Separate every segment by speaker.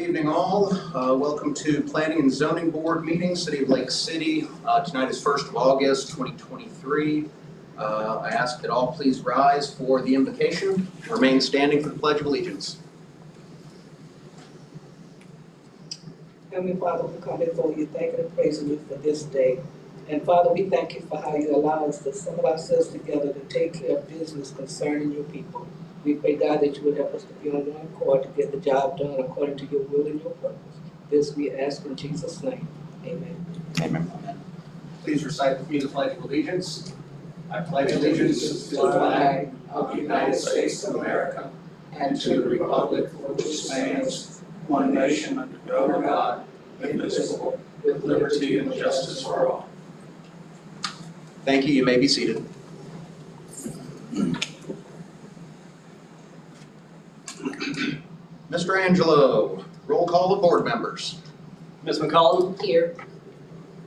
Speaker 1: Evening all. Welcome to Planning and Zoning Board meeting, City of Lake City. Tonight is 1st of August, 2023. I ask that all please rise for the invocation. Remain standing for the Pledge of Allegiance.
Speaker 2: Heavenly Father, we come before you, thanking and praising you for this day. And Father, we thank you for how you allow us to assemble ourselves together to take care of business concerning your people. We pray, God, that you would help us to be on one accord to get the job done according to your will and your purpose. This we ask in Jesus' name. Amen.
Speaker 1: Amen. Please recite with me the Pledge of Allegiance. I pledge allegiance to the flag of the United States of America and to the republic for which it stands, one nation under God, indivisible, with liberty and justice for all. Thank you. You may be seated. Mr. Angelo, roll call of board members.
Speaker 3: Ms. McCollum,
Speaker 2: Here.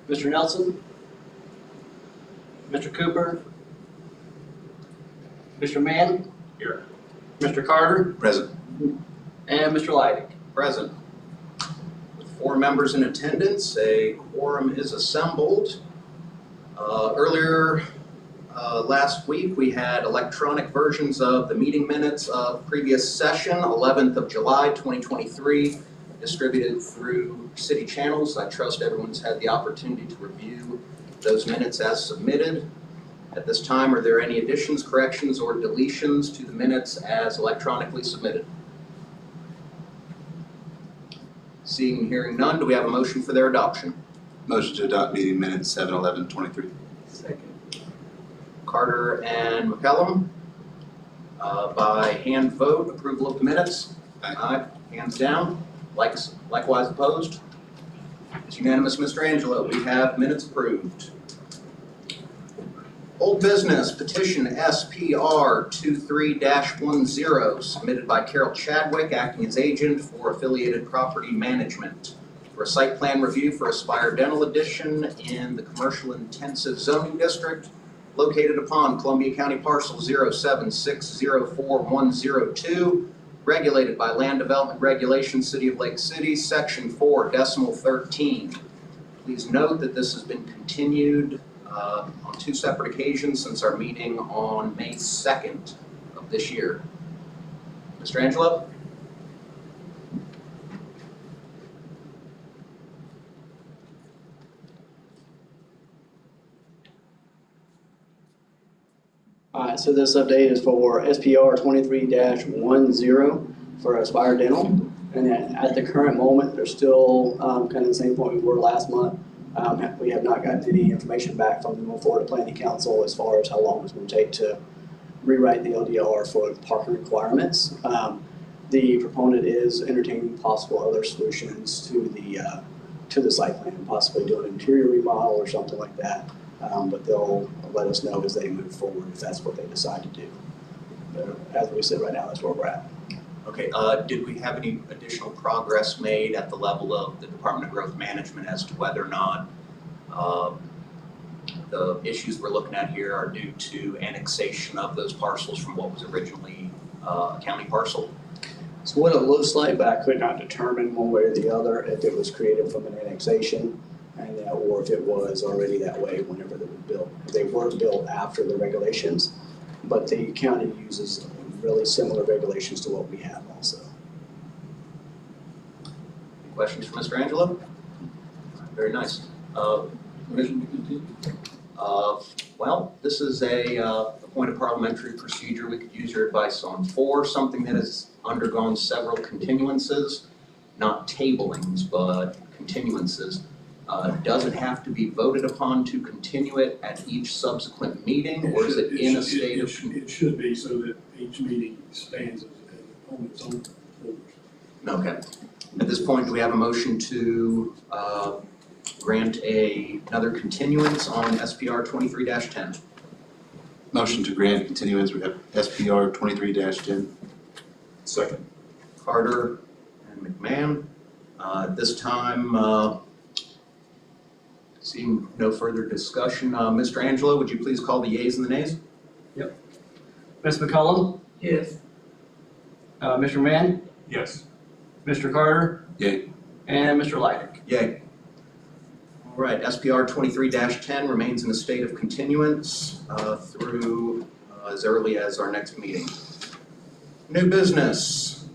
Speaker 3: Mr. Nelson, Mr. Cooper, Mr. Mann.
Speaker 1: Here.
Speaker 3: Mr. Carter,
Speaker 1: Present.
Speaker 3: and Mr. Leidig.
Speaker 1: Present. With 4 members in attendance, a quorum is assembled. Earlier last week, we had electronic versions of the meeting minutes of previous session, 11th of July, 2023, distributed through city channels. I trust everyone's had the opportunity to review those minutes as submitted. At this time, are there any additions, corrections, or deletions to the minutes as electronically submitted? Seeing and hearing none, do we have a motion for their adoption?
Speaker 4: Motion to adopt meeting minutes 7/11/23.
Speaker 2: Second.
Speaker 1: Carter and McCellum. By hand vote, approval of the minutes.
Speaker 4: Aye.
Speaker 1: Hands down. Likewise opposed. It's unanimous, Mr. Angelo. We have minutes approved. Old business petition SPR 23-10 submitted by Carol Chadwick, acting as agent for Affiliated Property Management, for a site plan review for Aspire Dental Addition in the Commercial Intensive Zoning District located upon Columbia County Parcel 076040102, regulated by Land Development Regulations, City of Lake City, Section 4.13. Please note that this has been continued on 2 separate occasions since our meeting on May 2nd of this year. Mr. Angelo?
Speaker 3: Alright, so this update is for SPR 23-10 for Aspire Dental. And at the current moment, they're still kind of the same point we were last month. We have not gotten any information back from the Florida Planning Council as far as how long it's going to take to rewrite the LDR for parking requirements. The proponent is entertaining possible other solutions to the site plan, possibly do an interior remodel or something like that. But they'll let us know as they move forward if that's what they decide to do. But as we sit right now, that's where we're at.
Speaker 1: Okay, did we have any additional progress made at the level of the Department of Growth Management as to whether or not the issues we're looking at here are due to annexation of those parcels from what was originally a county parcel?
Speaker 3: So what it looks like, but I could not determine one way or the other if it was created from an annexation and or if it was already that way whenever they were built. They were built after the regulations, but the county uses really similar regulations to what we have also.
Speaker 1: Any questions for Mr. Angelo? Very nice. Well, this is a point of parliamentary procedure we could use your advice on. For something that has undergone several continuances, not tablings, but continuances, does it have to be voted upon to continue it at each subsequent meeting, or is it in a state of?
Speaker 5: It should be so that each meeting stands on its own orders.
Speaker 1: Okay. At this point, do we have a motion to grant another continuance on SPR 23-10?
Speaker 4: Motion to grant continuance, we have SPR 23-10.
Speaker 5: Second.
Speaker 1: Carter and McMahon. At this time, seeing no further discussion, Mr. Angelo, would you please call the yeas and the nays?
Speaker 3: Ms. McCollum,
Speaker 2: Yes.
Speaker 3: Mr. Mann,
Speaker 5: Yes.
Speaker 3: Mr. Carter,
Speaker 4: Yay.
Speaker 3: and Mr. Leidick.
Speaker 1: Yay. All right, SPR 23-10 remains in a state of continuance through as early as our next meeting. New business.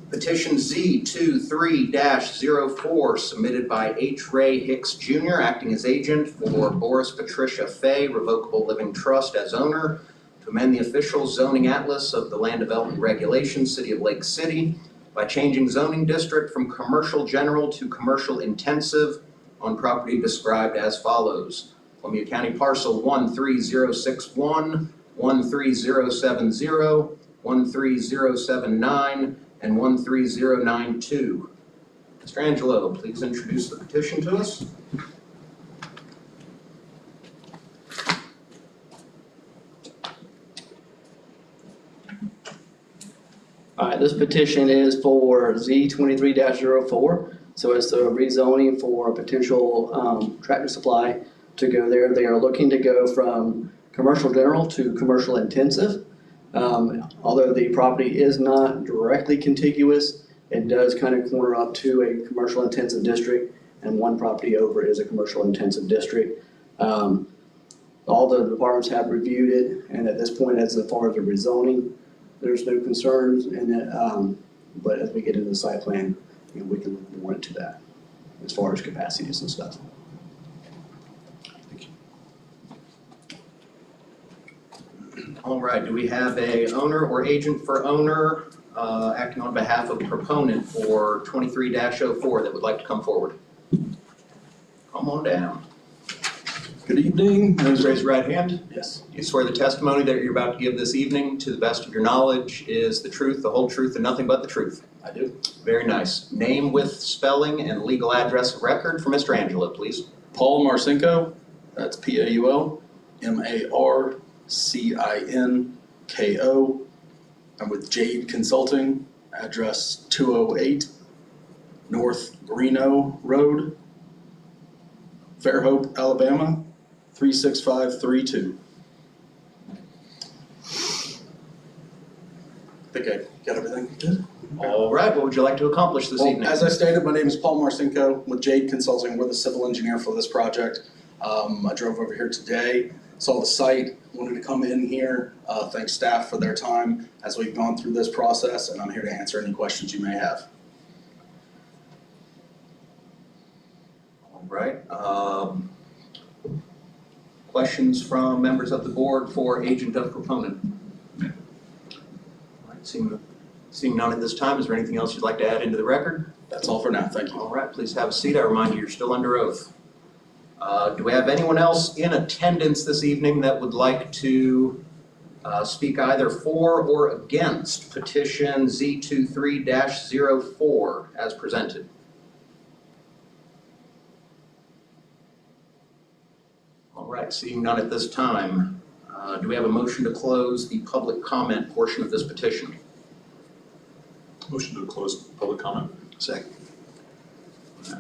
Speaker 1: Petition Z23-04 submitted by H. Ray Hicks Jr., acting as agent for Boris Patricia Fay Revocable Living Trust as owner, to amend the official zoning atlas of the Land Development Regulations, City of Lake City, by changing zoning district from commercial general to commercial intensive on property described as follows. Columbia County parcel 13061, 13070, 13079, and 13092. Mr. Angelo, please introduce the petition to us.
Speaker 3: All right, this petition is for Z23-04. So it's the rezoning for a potential Tractor Supply to go there. They are looking to go from commercial general to commercial intensive. Although the property is not directly contiguous, it does kind of corner up to a commercial intensive district, and one property over is a commercial intensive district. All the departments have reviewed it, and at this point, as far as the rezoning, there's no concerns in it, but as we get into the site plan, we can look more into that as far as capacities and stuff.
Speaker 1: All right, do we have a owner or agent for owner acting on behalf of proponent for 23-04 that would like to come forward? Come on down.
Speaker 6: Good evening.
Speaker 1: Please raise your right hand.
Speaker 6: Yes.
Speaker 1: You swear the testimony that you're about to give this evening, to the best of your knowledge, is the truth, the whole truth, and nothing but the truth.
Speaker 6: I do.
Speaker 1: Very nice. Name with spelling and legal address of record for Mr. Angelo, please.
Speaker 6: Paul Marcinko, that's Paul, Marcinko. I'm with Jade Consulting, address 208 North Reno Road, Fairhope, Alabama, 36532. I think I got everything good.
Speaker 1: All right, what would you like to accomplish this evening?
Speaker 6: As I stated, my name is Paul Marcinko with Jade Consulting. We're the civil engineer for this project. I drove over here today, saw the site, wanted to come in here, thank staff for their time as we've gone through this process, and I'm here to answer any questions you may have.
Speaker 1: All right. Questions from members of the board for agent of proponent? All right, seeing none at this time, is there anything else you'd like to add into the record?
Speaker 6: That's all for now, thank you.
Speaker 1: All right, please have a seat. I remind you, you're still under oath. Do we have anyone else in attendance this evening that would like to speak either for or against petition Z23-04 as presented? All right, seeing none at this time, do we have a motion to close the public comment portion of this petition?
Speaker 4: Motion to close public comment. Second.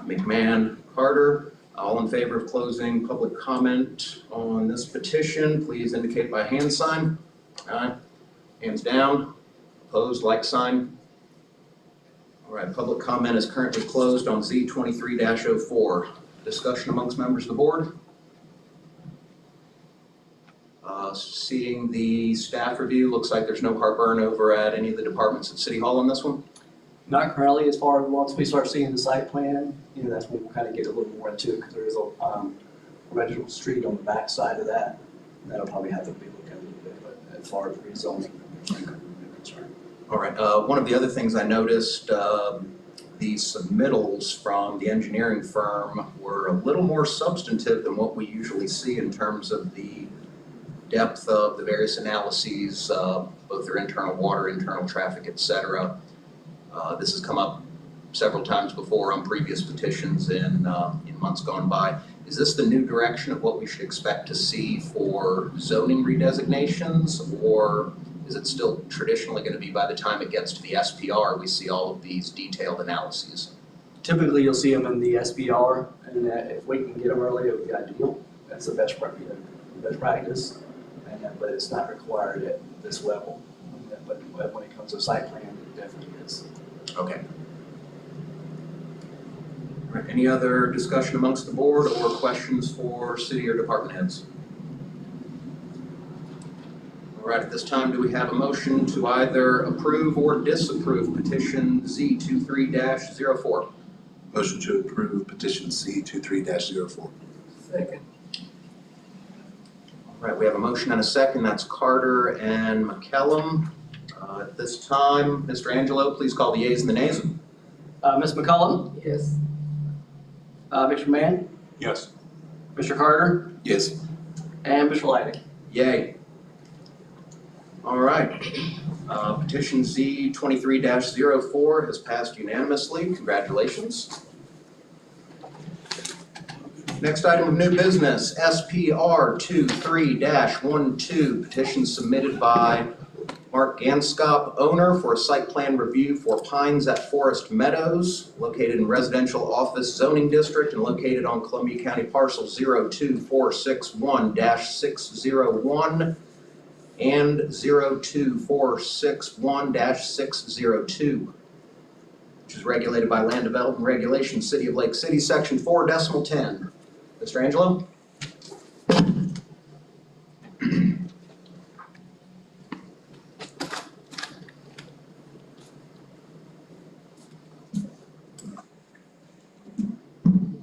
Speaker 1: McMahon, Carter, all in favor of closing public comment on this petition, please indicate by hand sign. Aye. Hands down. Opposed, like sign. All right, public comment is currently closed on Z23-04. Discussion amongst members of the board? Seeing the staff review, looks like there's no heartburn over at any of the departments at City Hall on this one?
Speaker 3: Not currently, as far as once we start seeing the site plan, that's when we'll kind of get a little more into it, because there is a Reginald Street on the back side of that. That'll probably have to be looked at a little bit, but as far as rezoning, there's no concern.
Speaker 1: All right, one of the other things I noticed, the submittals from the engineering firm were a little more substantive than what we usually see in terms of the depth of the various analyses, both their internal water, internal traffic, et cetera. This has come up several times before on previous petitions in months gone by. Is this the new direction of what we should expect to see for zoning redesignations, or is it still traditionally going to be by the time it gets to the SPR, we see all of these detailed analyses?
Speaker 3: Typically, you'll see them in the SBR, and if we can get them early, it would be ideal. That's the best practice, but it's not required at this level. But when it comes to site plan, it definitely is.
Speaker 1: Okay. All right, any other discussion amongst the board or questions for city or department heads? All right, at this time, do we have a motion to either approve or disapprove petition Z23-04?
Speaker 4: Motion to approve petition C 23-04.
Speaker 2: Second.
Speaker 1: All right, we have a motion and a second. That's Carter and McCellum. At this time, Mr. Angelo, please call the yeas and the nays.
Speaker 3: Ms. McCollum,
Speaker 2: Yes.
Speaker 3: Mr. Mann,
Speaker 4: Yes.
Speaker 3: Mr. Carter,
Speaker 4: Yes.
Speaker 3: and Mr. Leidy.
Speaker 1: Yay. All right. Petition Z23-04 has passed unanimously. Congratulations. Next item of new business, SPR 23-12, petition submitted by Mark Ganskop, owner, for a site plan review for Pines at Forest Meadows, located in residential office zoning district and located on Columbia County parcel 02461-601 and 02461-602, which is regulated by Land Development Regulations, City of Lake City, Section 4.10. Mr. Angelo?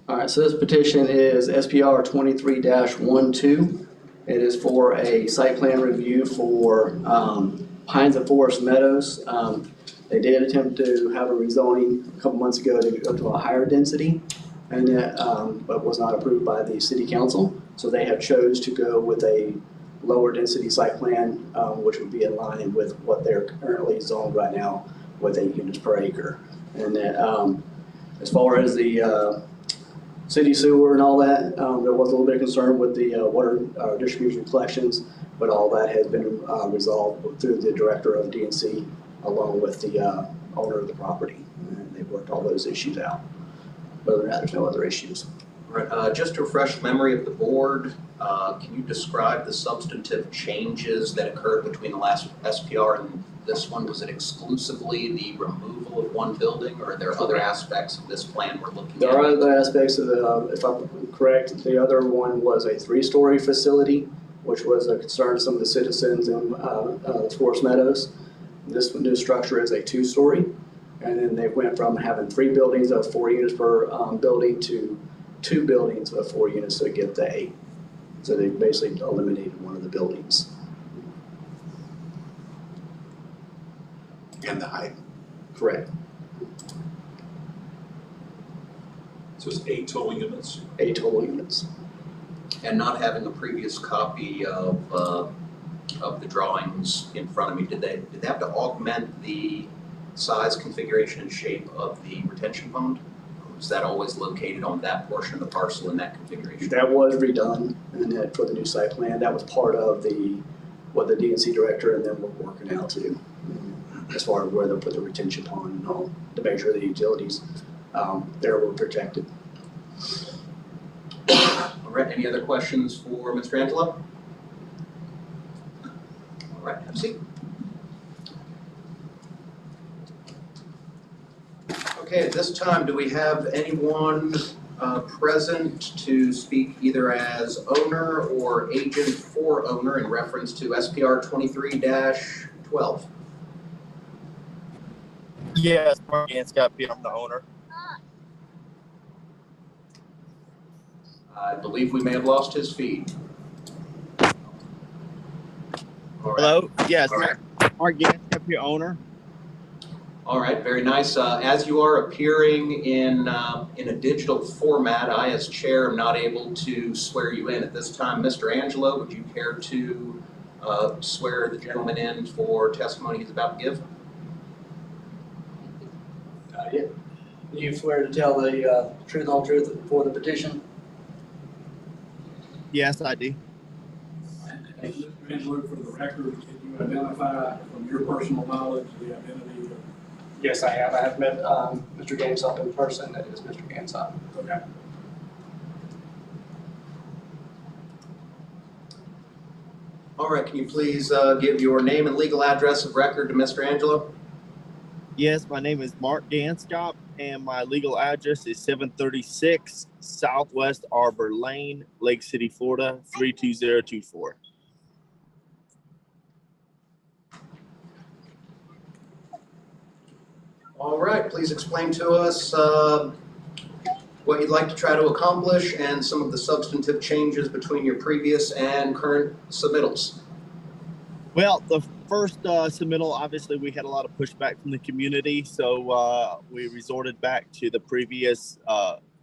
Speaker 3: All right, so this petition is SPR 23-12. It is for a site plan review for Pines and Forest Meadows. They did attempt to have a rezoning a couple months ago to go to a higher density, and that, but was not approved by the city council. So they have chose to go with a lower density site plan, which would be in line with what they're currently zoned right now with 8 units per acre. And that, as far as the city sewer and all that, there was a little bit of concern with the water distribution collections, but all that has been resolved through the director of DNC along with the owner of the property. And they've worked all those issues out. Other than that, there's no other issues.
Speaker 1: All right, just to refresh memory of the board, can you describe the substantive changes that occurred between the last SPR and this one? Was it exclusively the removal of one building, or are there other aspects of this plan we're looking at?
Speaker 3: There are other aspects of the, if I'm correct, the other one was a 3-story facility, which was a concern to some of the citizens in Forest Meadows. This new structure is a 2-story, and then they went from having 3 buildings of 4 units per building to 2 buildings of 4 units to get the 8. So they basically eliminated one of the buildings.
Speaker 4: And the height.
Speaker 3: Correct.
Speaker 7: So it's 8 total units?
Speaker 3: 8 total units.
Speaker 1: And not having a previous copy of the drawings in front of me, did they have to augment the size, configuration, and shape of the retention pond? Or was that always located on that portion of the parcel in that configuration?
Speaker 3: That was redone and that for the new site plan. That was part of what the DNC director and them were working out to, as far as where they'll put the retention pond and all, to make sure the utilities there were protected.
Speaker 1: All right, any other questions for Mr. Angelo? All right, have a seat. Okay, at this time, do we have anyone present to speak either as owner or agent for owner in reference to SPR 23-12?
Speaker 8: Yes, Mark Ganscott, I'm the owner.
Speaker 1: I believe we may have lost his feed. All right.
Speaker 8: Hello? Yes,
Speaker 1: All right.
Speaker 8: Mark Ganscott, your owner.
Speaker 1: All right, very nice. As you are appearing in a digital format, I as chair am not able to swear you in at this time. Mr. Angelo, would you care to swear the gentleman in for testimony he's about to give?
Speaker 3: Yeah. Do you swear to tell the truth, whole truth for the petition?
Speaker 8: Yes, I do.
Speaker 5: Mr. Angelo, for the record, can you identify from your personal knowledge the identity of?
Speaker 3: Yes, I have. I have met Mr. Gansop in person. That is Mr. Gansop.
Speaker 5: Okay.
Speaker 1: All right, can you please give your name and legal address of record to Mr. Angelo?
Speaker 8: Yes, my name is Mark Ganskop, and my legal address is 736 Southwest Arbor Lane, Lake City, Florida, 32024.
Speaker 1: All right, please explain to us what you'd like to try to accomplish and some of the substantive changes between your previous and current submittals.
Speaker 8: Well, the first submittal, obviously, we had a lot of pushback from the community, so we resorted back to the previous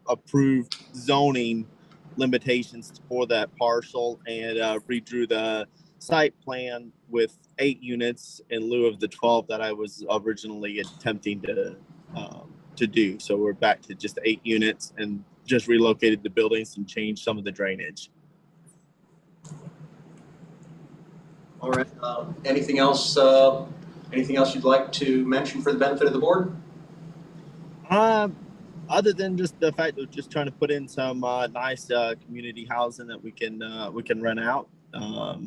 Speaker 8: approved zoning limitations for that parcel and redrew the site plan with 8 units in lieu of the 12 that I was originally attempting to do. So we're back to just 8 units and just relocated the buildings and changed some of the drainage.
Speaker 1: All right, anything else you'd like to mention for the benefit of the board?
Speaker 8: Other than just the fact of just trying to put in some nice community housing that we can rent out, a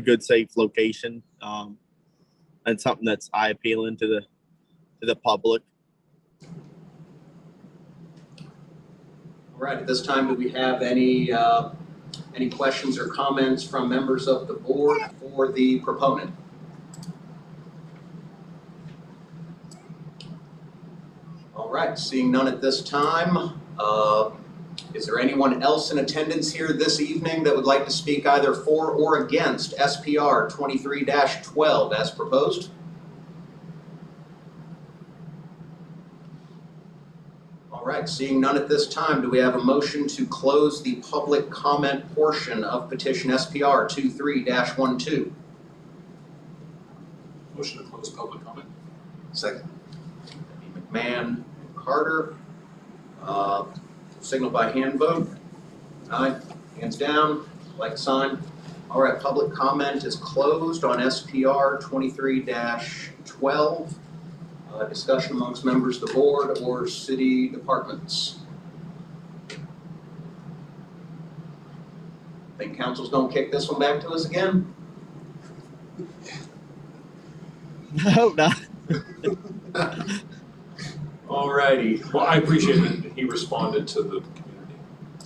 Speaker 8: good safe location, and something that's eye appealing to the public.
Speaker 1: All right, at this time, do we have any questions or comments from members of the board for the proponent? All right, seeing none at this time, is there anyone else in attendance here this evening that would like to speak either for or against SPR 23-12 as proposed? All right, seeing none at this time, do we have a motion to close the public comment portion of petition SPR 23-12?
Speaker 7: Motion to close public comment.
Speaker 4: Second.
Speaker 1: McMahon, Carter, signal by hand vote. Aye, hands down, like sign. All right, public comment is closed on SPR 23-12. Discussion amongst members of the board or city departments. Think council's gonna kick this one back to us again?
Speaker 8: I hope not.
Speaker 1: All righty.
Speaker 7: Well, I appreciate that he responded to the community.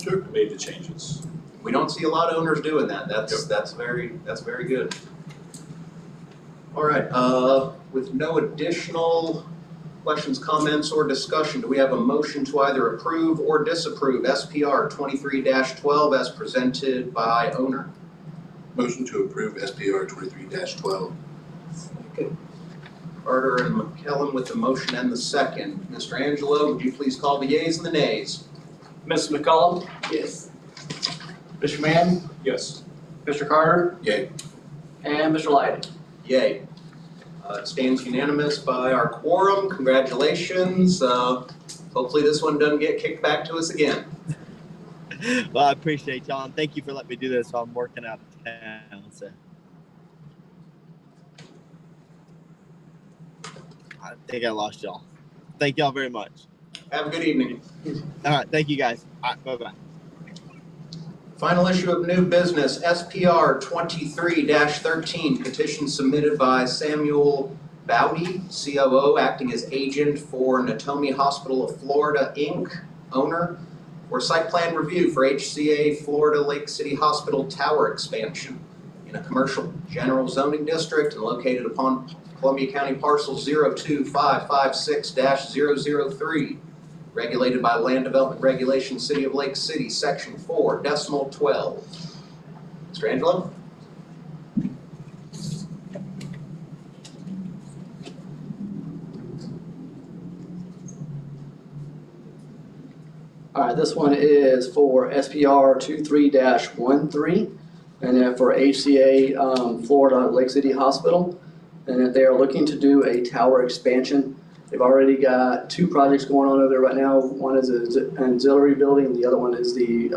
Speaker 4: Sure.
Speaker 7: Made the changes.
Speaker 1: We don't see a lot of owners doing that. That's very good. All right, with no additional questions, comments, or discussion, do we have a motion to either approve or disapprove SPR 23-12 as presented by owner?
Speaker 4: Motion to approve SPR 23-12.
Speaker 2: Second.
Speaker 1: Carter and McKellen with the motion and the second. Mr. Angelo, would you please call the yeas and the nays?
Speaker 9: Mrs. McCollum,
Speaker 2: Yes.
Speaker 9: Mr. Mann,
Speaker 7: Yes.
Speaker 9: Mr. Carter,
Speaker 4: Yay.
Speaker 9: and Mr. Lighty.
Speaker 1: Yay. It stands unanimous by our quorum. Congratulations. Hopefully this one doesn't get kicked back to us again.
Speaker 8: Well, I appreciate y'all, and thank you for letting me do this. I'm working out of town, so I think I lost y'all. Thank y'all very much.
Speaker 1: Have a good evening.
Speaker 8: All right, thank you guys. All right, bye-bye.
Speaker 1: Final issue of new business, SPR 23-13, petition submitted by Samuel Bowdy, COO, acting as agent for Natomi Hospital of Florida, Inc., owner, for site plan review for HCA Florida Lake City Hospital Tower expansion in a commercial general zoning district and located upon Columbia County parcel 02556-003. Regulated by Land Development Regulation, City of Lake City, Section 4.12. Mr. Angelo?
Speaker 3: All right, this one is for SPR 23-13, and then for HCA Florida Lake City Hospital, and that they are looking to do a tower expansion. They've already got 2 projects going on over there right now. One is an auxiliary building, the other one is the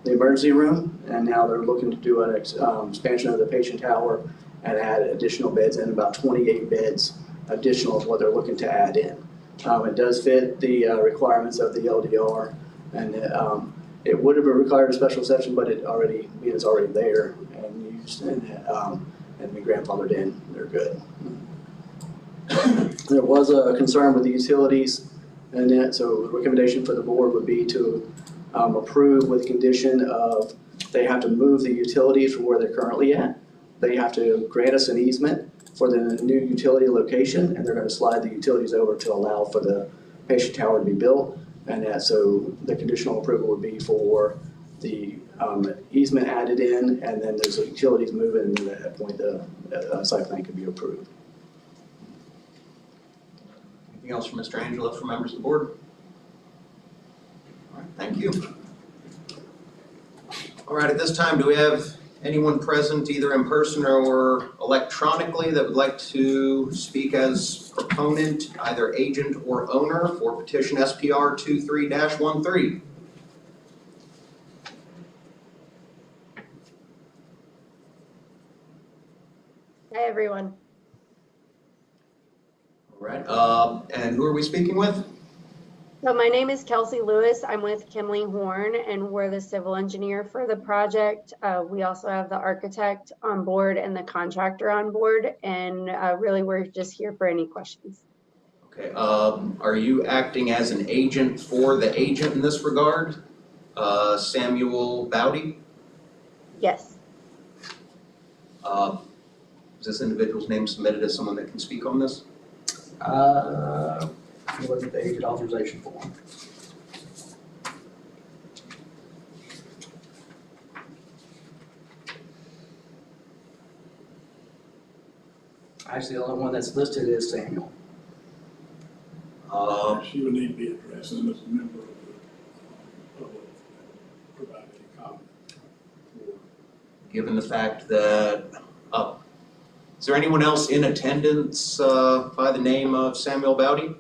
Speaker 3: emergency room, and now they're looking to do an expansion of the patient tower and add additional beds in, about 28 beds additional is what they're looking to add in. It does fit the requirements of the LDR, and it would have required a special session, but it's already there and used. And and we grandfathered in, they're good. There was a concern with the utilities, and then, so the recommendation for the board would be to approve with the condition of they have to move the utilities from where they're currently at. They have to grant us an easement for the new utility location, and they're gonna slide the utilities over to allow for the patient tower to be built. And so the conditional approval would be for the easement added in, and then there's the utilities moving, and at that point, the site plan could be approved.
Speaker 1: Anything else from Mr. Angelo from members of the board? All right, thank you. All right, at this time, do we have anyone present either in person or electronically that would like to speak as proponent, either agent or owner for petition SPR 23-13?
Speaker 10: Hi, everyone.
Speaker 1: All right, and who are we speaking with?
Speaker 10: So my name is Kelsey Lewis. I'm with Kimley Horn, and we're the civil engineer for the project. We also have the architect on board and the contractor on board, and really we're just here for any questions.
Speaker 1: Okay, are you acting as an agent for the agent in this regard? Samuel Bowdy?
Speaker 10: Yes,
Speaker 1: Is this individual's name submitted as someone that can speak on this?
Speaker 3: You look at the agent authorization form. Actually, the only one that's listed is Samuel.
Speaker 5: She would need to be addressed and as a member of the public, provide any comment.
Speaker 1: Given the fact that, is there anyone else in attendance by the name of Samuel Bowdy?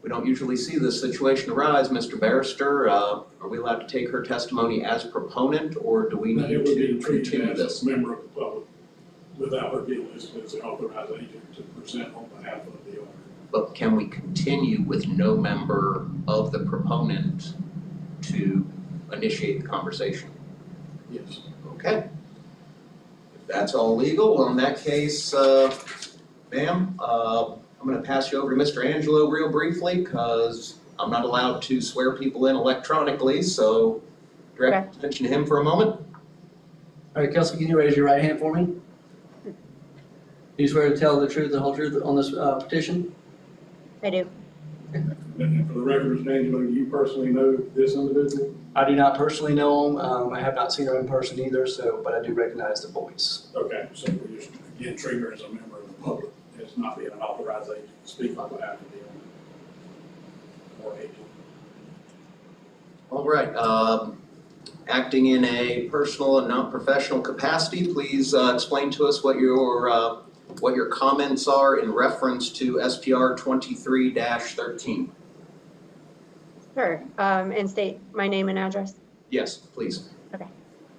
Speaker 1: We don't usually see this situation arise, Mr. Barrister. Are we allowed to take her testimony as proponent, or do we
Speaker 5: It
Speaker 1: need
Speaker 5: would be
Speaker 1: to
Speaker 5: treated
Speaker 1: continue
Speaker 5: as
Speaker 1: this?
Speaker 5: a member of the public without her being listed as the authorized agent to present on behalf of the owner.
Speaker 1: But can we continue with no member of the proponent to initiate the conversation?
Speaker 5: Yes.
Speaker 1: Okay. If that's all legal, well, in that case, ma'am, I'm gonna pass you over to Mr. Angelo real briefly, because I'm not allowed to swear people in electronically, so direct attention to him for a moment.
Speaker 3: All right, Kelsey, can you raise your right hand for me? Do you swear to tell the truth, the whole truth on this petition?
Speaker 10: I do.
Speaker 5: And for the record, Mr. Angelo, do you personally know this individual?
Speaker 3: I do not personally know him. I have not seen her in person either, but I do recognize the voice.
Speaker 5: Okay, so we just, again, treat her as a member of the public, as not being an authorized agent to speak on behalf of the owner or agent.
Speaker 1: All right, acting in a personal and not professional capacity, please explain to us what your comments are in reference to SPR 23-13.
Speaker 10: Sure. And state my name and address.
Speaker 1: Yes, please.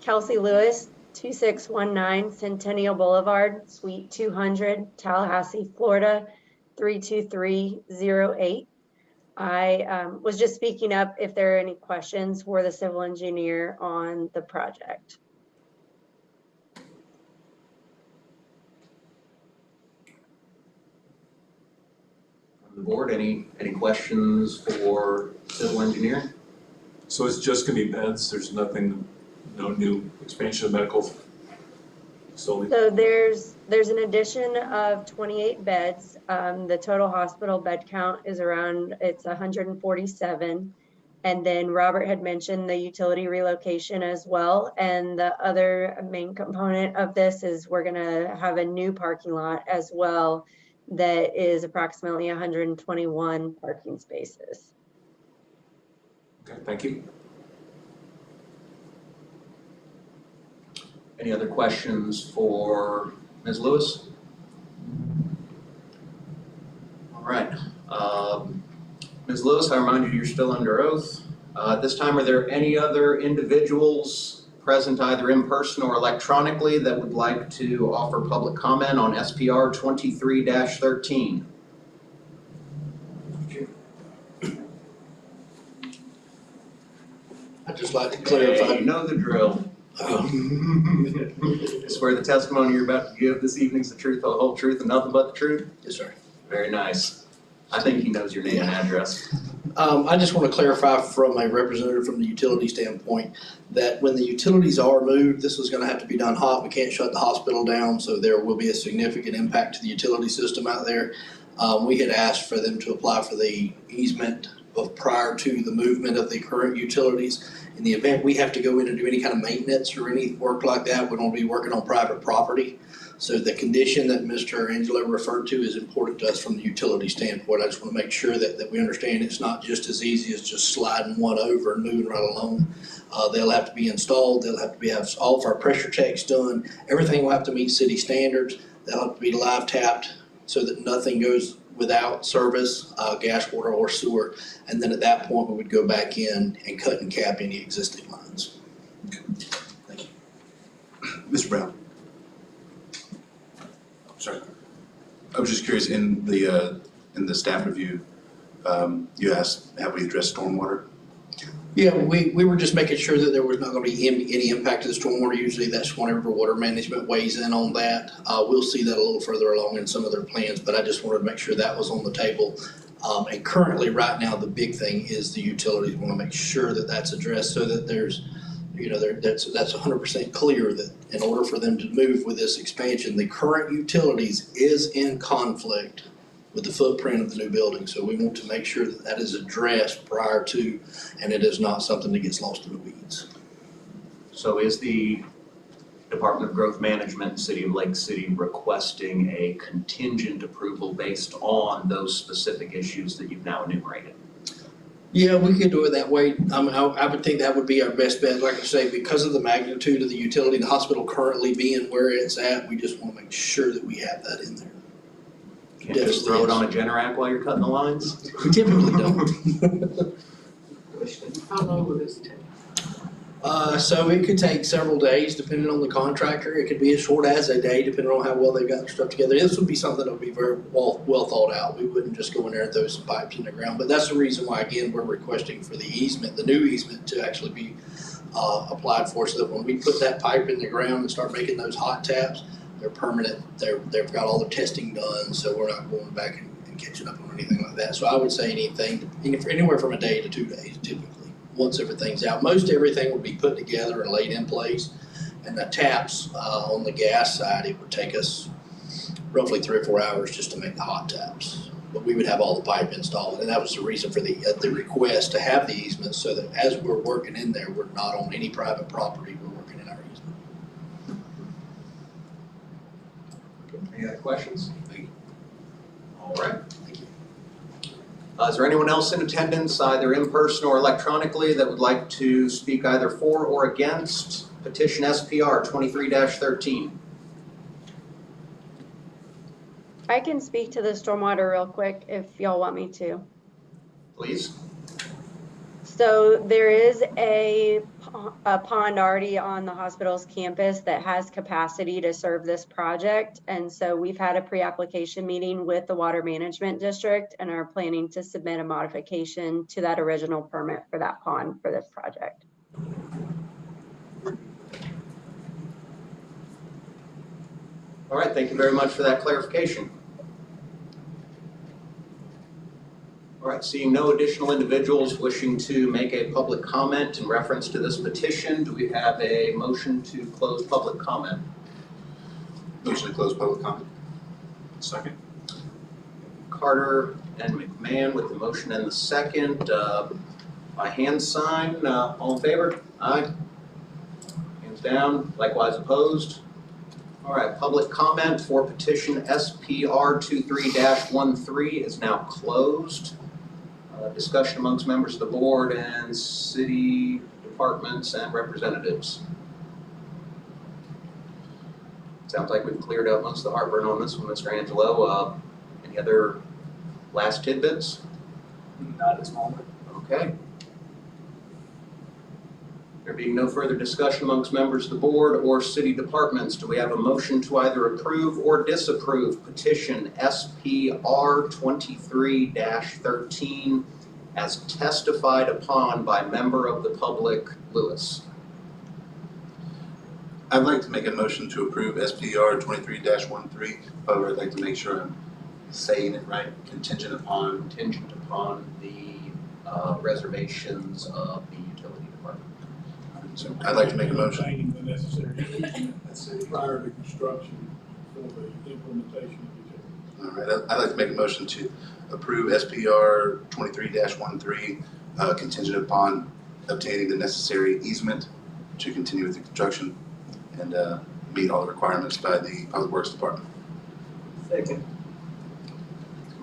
Speaker 10: Kelsey Lewis, 2619 Centennial Boulevard, Suite 200, Tallahassee, Florida, 32308. I was just speaking up if there are any questions for the civil engineer on the project.
Speaker 1: From the board, any questions for civil engineer?
Speaker 7: So it's just gonna be beds, there's nothing, no new expansion of medical facility?
Speaker 10: So there's an addition of 28 beds. The total hospital bed count is around, it's 147. And then Robert had mentioned the utility relocation as well. And the other main component of this is we're gonna have a new parking lot as well that is approximately 121 parking spaces.
Speaker 7: Okay, thank you.
Speaker 1: Any other questions for Ms. Lewis? All right. Ms. Lewis, I remind you, you're still under oath. At this time, are there any other individuals present either in person or electronically that would like to offer public comment on SPR 23-13?
Speaker 6: I'd just like to clarify.
Speaker 1: You know the drill. Swear the testimony you're about to give this evening is the truth, the whole truth, and nothing but the truth?
Speaker 11: Yes, sir.
Speaker 1: Very nice. I think he knows your name and address.
Speaker 11: I just want to clarify from a representative from the utility standpoint that when the utilities are moved, this is going to have to be done hot. We can't shut the hospital down, so there will be a significant impact to the utility system out there. We had asked for them to apply for the easement prior to the movement of the current utilities. In the event we have to go in and do any kind of maintenance or any work like that, we're going to be working on private property. So the condition that Mr. Angelo referred to is important to us from the utility standpoint. I just want to make sure that we understand it's not just as easy as just sliding one over and moving right along. They'll have to be installed. They'll have to have all of our pressure checks done. Everything will have to meet city standards. They'll have to be live tapped so that nothing goes without service, gas, water, or sewer. And then at that point, we would go back in and cut and cap any existing lines. Thank you.
Speaker 4: Mr. Brown? Sorry. I was just curious, in the staff review, you asked, have we addressed stormwater?
Speaker 11: Yeah, we were just making sure that there was not going to be any impact to the stormwater. Usually that's whenever water management weighs in on that. We'll see that a little further along in some of their plans, but I just wanted to make sure that was on the table. And currently, right now, the big thing is the utilities. We want to make sure that that's addressed so that there's, that's 100% clear that in order for them to move with this expansion, the current utilities is in conflict with the footprint of the new building. So we want to make sure that that is addressed prior to, and it is not something that gets lost in the weeds.
Speaker 1: So is the Department of Growth Management, City of Lake City requesting a contingent approval based on those specific issues that you've now enumerated?
Speaker 11: Yeah, we could do it that way. I would think that would be our best bet. Like I say, because of the magnitude of the utility, the hospital currently being where it's at, we just want to make sure that we have that in there.
Speaker 1: Can't just throw it on a Generac while you're cutting the lines?
Speaker 11: We typically don't.
Speaker 2: How long will this take?
Speaker 11: So it could take several days depending on the contractor. It could be as short as a day depending on how well they've got their stuff together. This would be something that would be very well thought out. We wouldn't just go in there and throw some pipes in the ground. But that's the reason why, again, we're requesting for the easement, the new easement, to actually be applied for, so that when we put that pipe in the ground and start making those hot taps, they're permanent. They've got all their testing done, so we're not going back and catching up on anything like that. So I would say anywhere from a day to 2 days typically. Once everything's out, most everything would be put together and laid in place. And the taps on the gas side, it would take us roughly 3 or 4 hours just to make the hot taps. But we would have all the pipe installed, and that was the reason for the request to have the easement, so that as we're working in there, we're not on any private property, we're working in our easement.
Speaker 1: Any other questions?
Speaker 11: Thank you.
Speaker 1: All right.
Speaker 11: Thank you.
Speaker 1: Is there anyone else in attendance, either in person or electronically, that would like to speak either for or against petition SPR 23-13?
Speaker 10: I can speak to the stormwater real quick if y'all want me to.
Speaker 1: Please.
Speaker 10: So there is a pond already on the hospital's campus that has capacity to serve this project. And so we've had a pre-application meeting with the Water Management District and are planning to submit a modification to that original permit for that pond for this project.
Speaker 1: All right, thank you very much for that clarification. All right, seeing no additional individuals wishing to make a public comment in reference to this petition, do we have a motion to close public comment?
Speaker 4: Motion to close public comment.
Speaker 7: Second.
Speaker 1: Carter and McMahon with the motion and the second. By hand sign, all in favor? Aye. Hands down, likewise opposed. All right, public comment for petition SPR 23-13 is now closed. Discussion amongst members of the board and city departments and representatives. Sounds like we've cleared up most of the heartburn on this one, Mr. Angelo. Any other last tidbits?
Speaker 9: Not at this moment.
Speaker 1: Okay. There being no further discussion amongst members of the board or city departments, do we have a motion to either approve or disapprove petition SPR 23-13 as testified upon by member of the public, Lewis?
Speaker 4: I'd like to make a motion to approve SPR 23-13. However, I'd like to make sure I'm saying it right, contingent upon.
Speaker 1: Contingent upon the reservations of the utility department.
Speaker 4: So I'd like to make a motion.
Speaker 5: Obtaining the necessary easement prior to construction for the implementation of the utility.
Speaker 4: All right, I'd like to make a motion to approve SPR 23-13, contingent upon obtaining the necessary easement to continue with the construction and meet all the requirements by the Public Works Department.
Speaker 2: Second.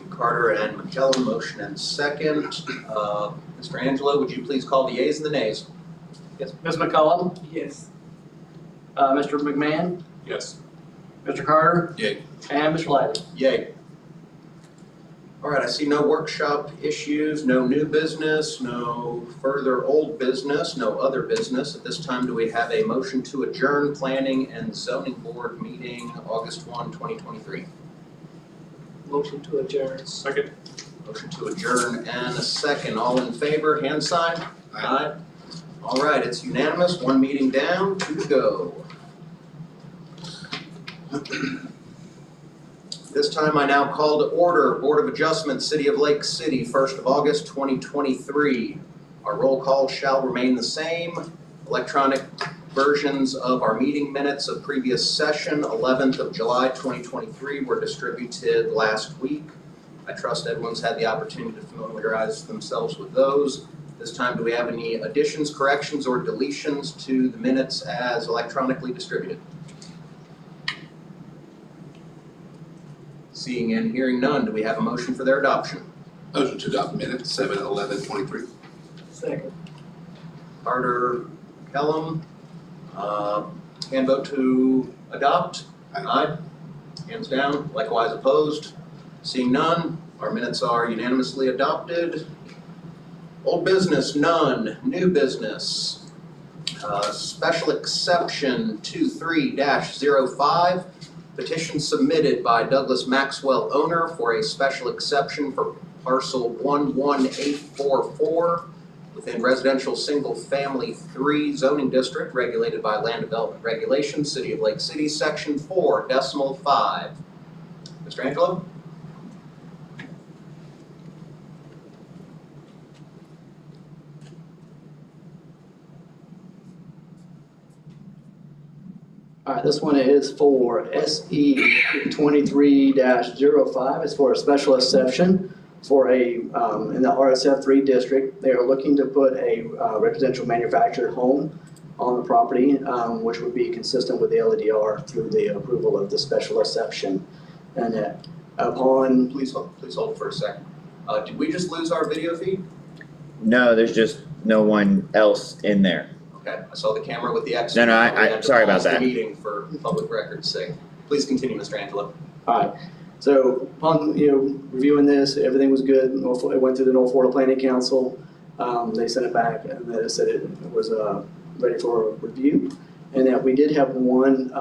Speaker 1: Carter and McKellum, motion and second. Mr. Angelo, would you please call the yeas and the nays?
Speaker 11: Yes. Ms. McCollum,
Speaker 2: Yes.
Speaker 11: Mr. McMahon,
Speaker 7: Yes.
Speaker 11: Mr. Carter,
Speaker 4: Yay.
Speaker 11: and Mr. Lively.
Speaker 1: Yay. All right, I see no workshop issues, no new business, no further old business, no other business. At this time, do we have a motion to adjourn Planning and Zoning Board meeting August 1, 2023?
Speaker 2: Motion to adjourn.
Speaker 7: Second.
Speaker 1: Motion to adjourn and a second. All in favor, hand sign? Aye. All right, it's unanimous. One meeting down, 2 to go. This time I now call to order Board of Adjustment, City of Lake City, 1st of August, 2023. Our roll call shall remain the same. Electronic versions of our meeting minutes of previous session, 11th of July, 2023, were distributed last week. I trust everyone's had the opportunity to familiarize themselves with those. This time, do we have any additions, corrections, or deletions to the minutes as electronically distributed? Seeing and hearing none, do we have a motion for their adoption?
Speaker 4: Motion to adopt minutes 7/11/23.
Speaker 2: Second.
Speaker 1: Carter, Kellum, hand vote to adopt? Aye. Hands down, likewise opposed. Seeing none, our minutes are unanimously adopted. Old business, none. New business. Special exception 23-05. Petition submitted by Douglas Maxwell, owner, for a special exception for parcel 11844 within residential single-family 3 zoning district regulated by Land Development Regulations, City of Lake City, Section 4.5. Mr. Angelo?
Speaker 3: All right, this one is for SE 23-05. It's for a special exception for a, in the RSF 3 district. They are looking to put a residential manufactured home on the property, which would be consistent with the LDR through the approval of the special exception. And upon...
Speaker 1: Please hold for a second. Did we just lose our video feed?
Speaker 12: No, there's just no one else in there.
Speaker 1: Okay, I saw the camera with the X.
Speaker 12: No,
Speaker 1: We had to
Speaker 12: sorry about
Speaker 1: pause the
Speaker 12: that.
Speaker 1: meeting for public record's sake. Please continue, Mr. Angelo.
Speaker 3: All right, so upon, reviewing this, everything was good. It went through the North Florida Planning Council. They sent it back and they said it was ready for review. And that we did have one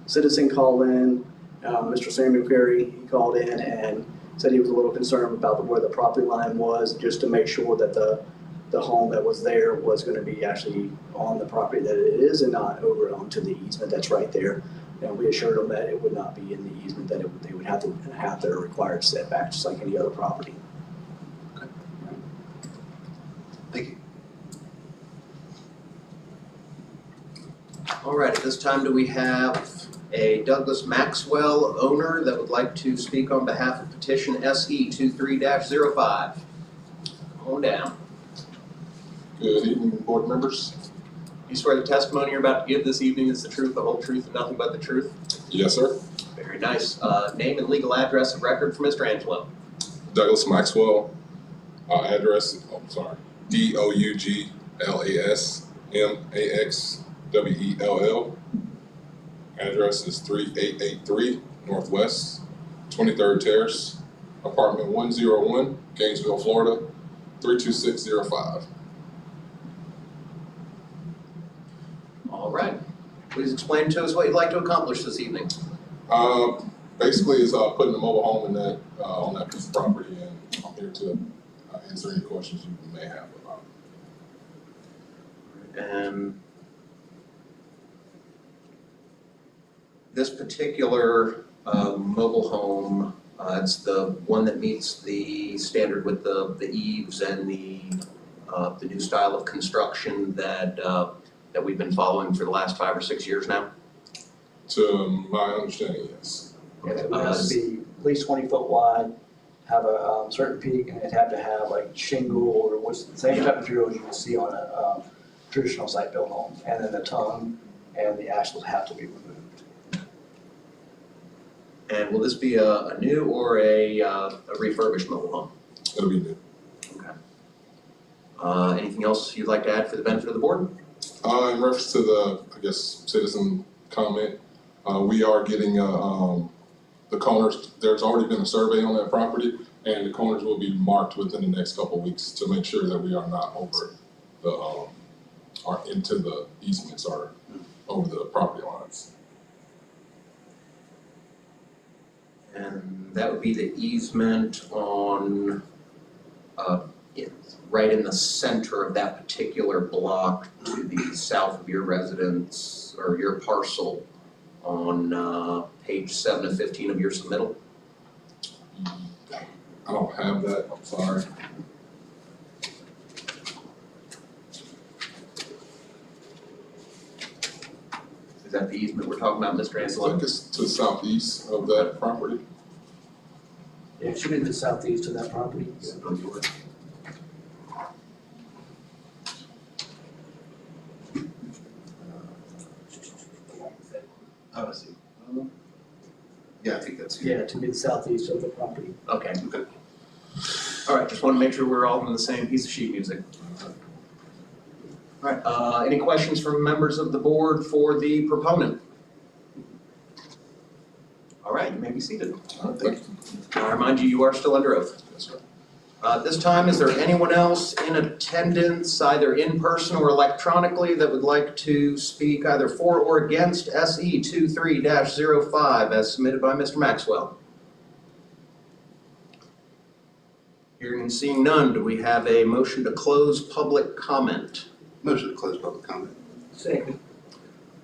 Speaker 3: citizen call in, Mr. Samuel Query. He called in and said he was a little concerned about where the property line was, just to make sure that the home that was there was going to be actually on the property that it is and not over onto the easement that's right there. And we assured them that it would not be in the easement, that they would have to have their required setback, just like any other property.
Speaker 4: Okay. Thank you.
Speaker 1: All right, at this time, do we have a Douglas Maxwell owner that would like to speak on behalf of petition SE 23-05? Come on down.
Speaker 13: Good evening, board members.
Speaker 1: You swear the testimony you're about to give this evening is the truth, the whole truth, and nothing but the truth?
Speaker 13: Yes, sir.
Speaker 1: Very nice. Name and legal address of record for Mr. Angelo.
Speaker 13: Douglas Maxwell. Address, DOUGLASMAXWELL. Address is 3883 Northwest 23rd Terrace, apartment 101, Gainesville, Florida, 32605.
Speaker 1: All right. Please explain to us what you'd like to accomplish this evening.
Speaker 13: Basically, it's putting a mobile home in that on that piece of property, and I'm here to answer any questions you may have about it.
Speaker 1: this particular mobile home, it's the one that meets the standard with the eaves and the new style of construction that we've been following for the last 5 or 6 years now.
Speaker 13: To my understanding, yes.
Speaker 9: It has to be at least 20 foot wide, have a certain peak, and it'd have to have like shingle or what's the same type of materials you would see on a traditional site-built home. And then the tongue and the axles have to be removed.
Speaker 1: And will this be a new or a refurbished mobile home?
Speaker 13: It'll be new.
Speaker 1: Okay. Anything else you'd like to add for the benefit of the board?
Speaker 13: In reference to the, I guess, citizen comment, we are getting the corners. There's already been a survey on that property, and the corners will be marked within the next couple of weeks to make sure that we are not over the or into the easements or over the property lines.
Speaker 1: And that would be the easement on, right in the center of that particular block to the south of your residence or your parcel on page 7 of 15 of your submittal.
Speaker 13: I don't have that, I'm sorry.
Speaker 1: Is that the easement we're talking about, Mr.
Speaker 13: I
Speaker 1: Angelo?
Speaker 13: think it's to the southeast of that property.
Speaker 9: Yeah, it should be to the southeast of that property.
Speaker 4: Oh, I see. Yeah, I think that's it.
Speaker 9: Yeah, to be the southeast of the property.
Speaker 1: Okay. All right, just want to make sure we're all on the same piece of sheet music. All right, any questions from members of the board for the proponent? All right, you may be seated.
Speaker 13: Thank you.
Speaker 1: I remind you, you are still under oath.
Speaker 13: Yes, sir.
Speaker 1: At this time, is there anyone else in attendance, either in person or electronically, that would like to speak either for or against SE 23-05 as submitted by Mr. Maxwell? Hearing and seeing none, do we have a motion to close public comment?
Speaker 4: Motion to close public comment.
Speaker 2: Second.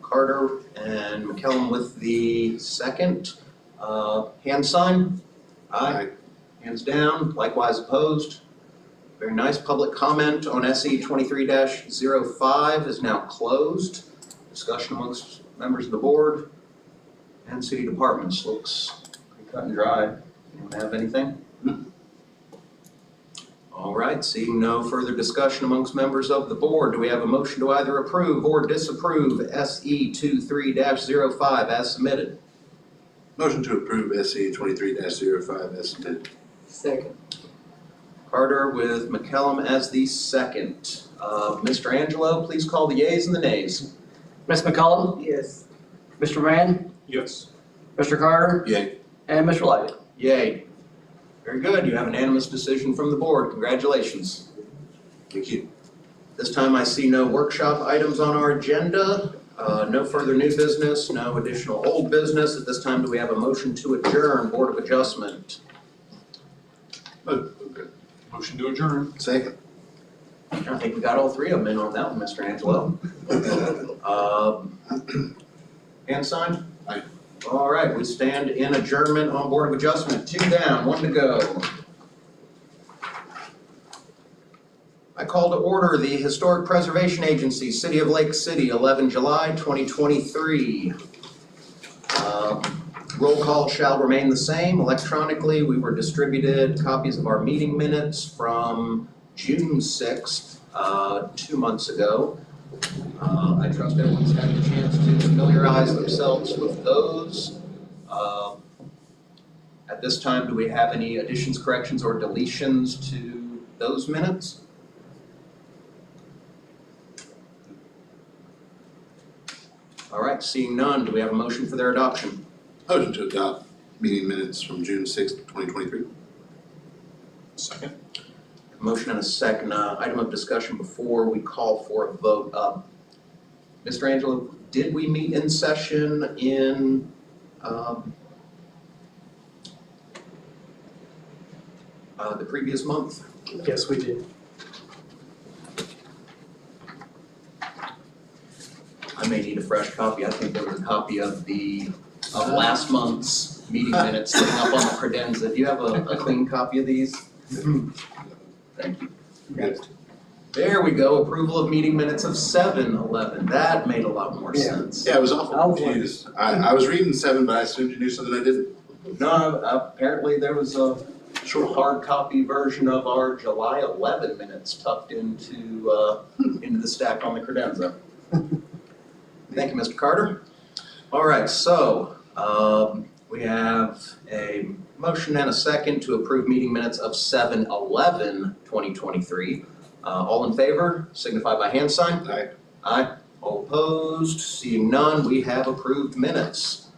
Speaker 1: Carter and McKellum with the second. Hand sign?
Speaker 4: Aye.
Speaker 1: Hands down, likewise opposed. Very nice. Public comment on SE 23-05 is now closed. Discussion amongst members of the board and city departments looks pretty cut and dry. Anyone have anything? All right, seeing no further discussion amongst members of the board, do we have a motion to either approve or disapprove SE 23-05 as submitted?
Speaker 4: Motion to approve SE 23-05 as submitted.
Speaker 2: Second.
Speaker 1: Carter with McKellum as the second. Mr. Angelo, please call the yeas and the nays.
Speaker 11: Ms. McCollum,
Speaker 2: Yes.
Speaker 11: Mr. Rand,
Speaker 7: Yes.
Speaker 11: Mr. Carter,
Speaker 4: Yay.
Speaker 11: and Mr. Light.
Speaker 1: Yay. Very good, you have an unanimous decision from the board, congratulations.
Speaker 4: Thank you.
Speaker 1: This time I see no workshop items on our agenda, no further new business, no additional old business. At this time, do we have a motion to adjourn Board of Adjustment?
Speaker 4: Okay.
Speaker 7: Motion to adjourn.
Speaker 4: Second.
Speaker 1: I think we got all three of them in on that one, Mr. Angelo. Hand sign?
Speaker 4: Aye.
Speaker 1: All right, we stand in adjournment on Board of Adjustment. 2 down, 1 to go. I call to order the Historic Preservation Agency, City of Lake City, 11 July 2023. Roll call shall remain the same. Electronically, we were distributed copies of our meeting minutes from June 6th, 2 months ago. I trust everyone's had a chance to familiarize themselves with those. At this time, do we have any additions, corrections, or deletions to those minutes? All right, seeing none, do we have a motion for their adoption?
Speaker 4: Motion to adopt meeting minutes from June 6th, 2023.
Speaker 7: Second.
Speaker 1: Motion and a second. Item of discussion before we call for a vote. Mr. Angelo, did we meet in session in the previous month?
Speaker 9: Yes, we did.
Speaker 1: I may need a fresh copy. I think there was a copy of the of last month's meeting minutes sitting up on the credenza. Do you have a clean copy of these? Thank you. There we go, approval of meeting minutes of 7/11. That made a lot more sense.
Speaker 4: Yeah, I was awful confused. I was reading 7, but I assumed you knew something I didn't.
Speaker 1: No, apparently there was a short hard copy version of our July 11 minutes tucked into the stack on the credenza. Thank you, Mr. Carter. All right, so we have a motion and a second to approve meeting minutes of 7/11/2023. All in favor, signify by hand sign.
Speaker 4: Aye.
Speaker 1: Aye. All opposed, seeing none, we have approved minutes.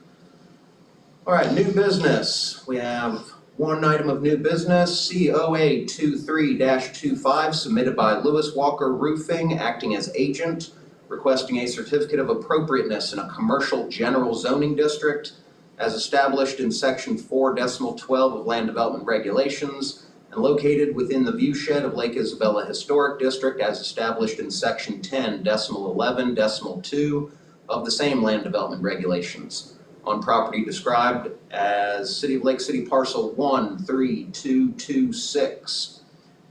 Speaker 1: All right, new business. We have one item of new business, COA 23-25, submitted by Lewis Walker Roofing, acting as agent, requesting a certificate of appropriateness in a commercial general zoning district as established in section 4.12 of land development regulations and located within the viewshed of Lake Isabella Historic District as established in section 10.11.2 of the same land development regulations on property described as City of Lake City Parcel 13226.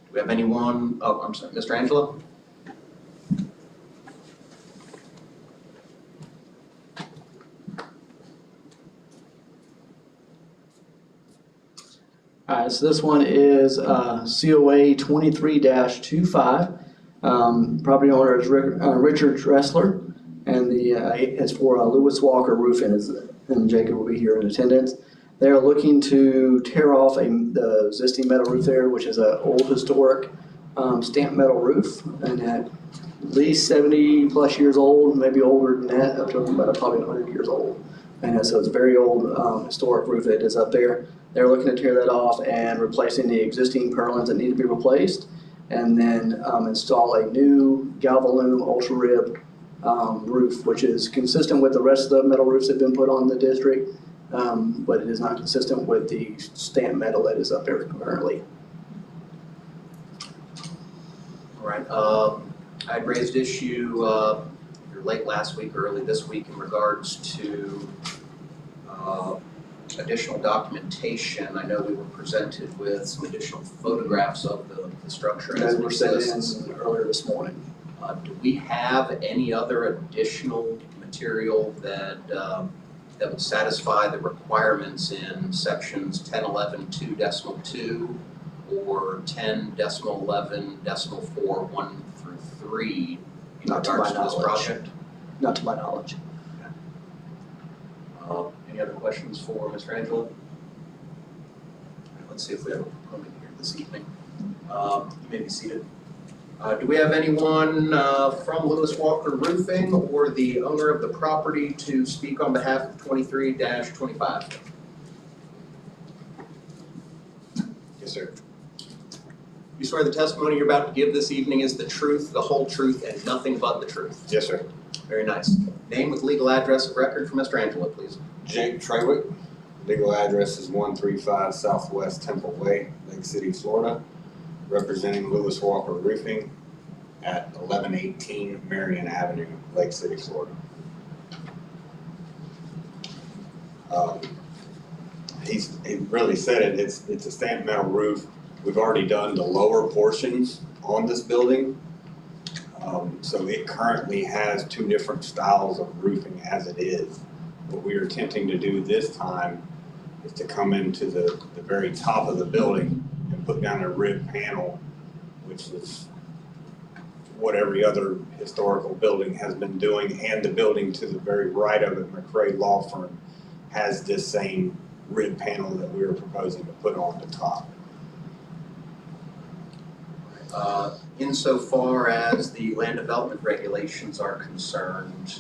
Speaker 1: Do we have anyone? Oh, I'm sorry, Mr. Angelo?
Speaker 3: Alright, so this one is COA 23-25. Property owner is Richard Dressler, and it's for Lewis Walker Roofing, and Jacob will be here in attendance. They're looking to tear off the existing metal roof there, which is an old historic stamped metal roof, and at least 70 plus years old, maybe older than that, up to about probably 100 years old. And so it's a very old historic roof that is up there. They're looking to tear that off and replacing the existing purlins that need to be replaced, and then install a new Galvalume Ultra Rib roof, which is consistent with the rest of the metal roofs that have been put on the district, but it is not consistent with the stamped metal that is up there currently.
Speaker 1: All right, I had raised issue late last week, early this week in regards to additional documentation. I know we were presented with some additional photographs of the structure as
Speaker 3: That
Speaker 1: it
Speaker 3: were sent
Speaker 1: exists.
Speaker 3: in earlier this morning.
Speaker 1: Do we have any other additional material that would satisfy the requirements in sections 10.11.2.2 or 10.11.4, 1 through 3 in
Speaker 3: Not to my
Speaker 1: regards to this
Speaker 3: knowledge.
Speaker 1: project?
Speaker 3: Not to my knowledge.
Speaker 1: Any other questions for Mr. Angelo? Let's see if we have a proponent here this evening. You may be seated. Do we have anyone from Lewis Walker Roofing or the owner of the property to speak on behalf of 23-25?
Speaker 14: Yes, sir.
Speaker 1: You swear the testimony you're about to give this evening is the truth, the whole truth, and nothing but the truth?
Speaker 14: Yes, sir.
Speaker 1: Very nice. Name with legal address of record for Mr. Angelo, please.
Speaker 14: Jake Trawick. Legal address is 135 Southwest Temple Way, Lake City, Florida. Representing Lewis Walker Roofing at 1118 Marion Avenue, Lake City, Florida. He really said it. It's a stamped metal roof. We've already done the lower portions on this building. So it currently has two different styles of roofing as it is. What we are attempting to do this time is to come into the very top of the building and put down a rib panel, which is what every other historical building has been doing, and the building to the very right of it, McRae Law Firm, has this same rib panel that we are proposing to put on the top.
Speaker 1: Insofar as the land development regulations are concerned,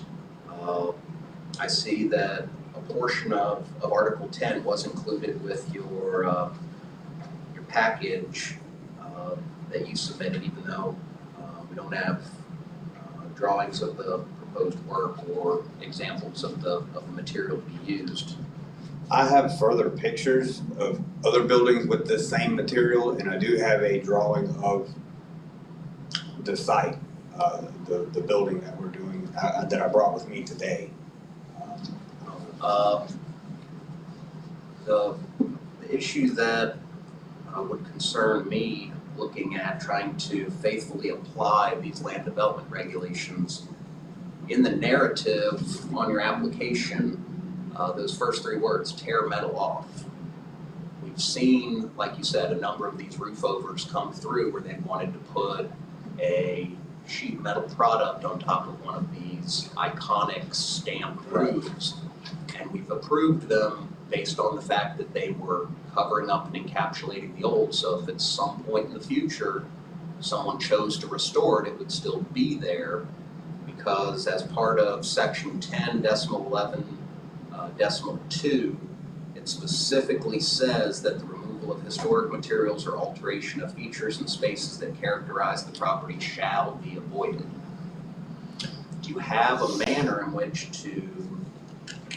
Speaker 1: I see that a portion of Article 10 was included with your package that you submitted, even though we don't have drawings of the proposed work or examples of the material to be used.
Speaker 14: I have further pictures of other buildings with this same material, and I do have a drawing of the site, the building that we're doing, that I brought with me today.
Speaker 1: The issue that would concern me looking at trying to faithfully apply these land development regulations, in the narrative on your application, those first 3 words, tear metal off. We've seen, like you said, a number of these roof overs come through where they wanted to put a sheet metal product on top of one of these iconic stamped roofs. And we've approved them based on the fact that they were covering up and encapsulating the old. So if at some point in the future, someone chose to restore it, it would still be there, because as part of section 10.11.2, it specifically says that the removal of historic materials or alteration of features and spaces that characterize the property shall be avoided. Do you have a manner in which to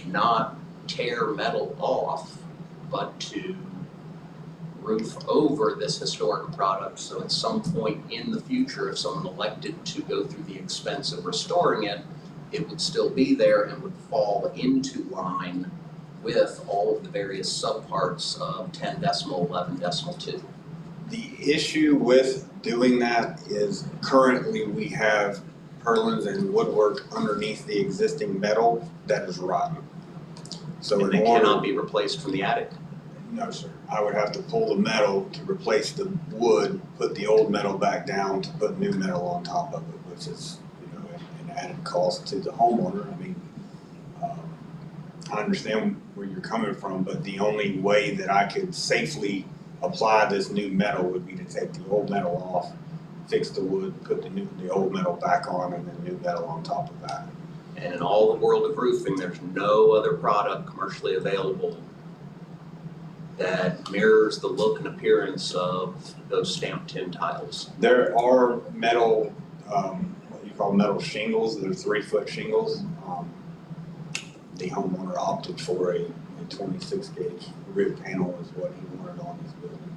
Speaker 1: not tear metal off, but to roof over this historic product, so at some point in the future, if someone elected to go through the expense of restoring it, it would still be there and would fall into line with all of the various subparts of 10.11.2.
Speaker 14: The issue with doing that is currently we have purlins and woodwork underneath the existing metal that is rotten. So
Speaker 1: And they cannot be replaced from the attic.
Speaker 14: No, sir. I would have to pull the metal to replace the wood, put the old metal back down to put new metal on top of it, which is, an added cost to the homeowner. I mean, I understand where you're coming from, but the only way that I could safely apply this new metal would be to take the old metal off, fix the wood, put the old metal back on, and then new metal on top of that.
Speaker 1: And in all the world of roofing, there's no other product commercially available that mirrors the look and appearance of those stamped tin tiles.
Speaker 14: There are metal, what you call metal shingles, they're 3-foot shingles. The homeowner opted for a 26 gauge rib panel is what he wanted on his building.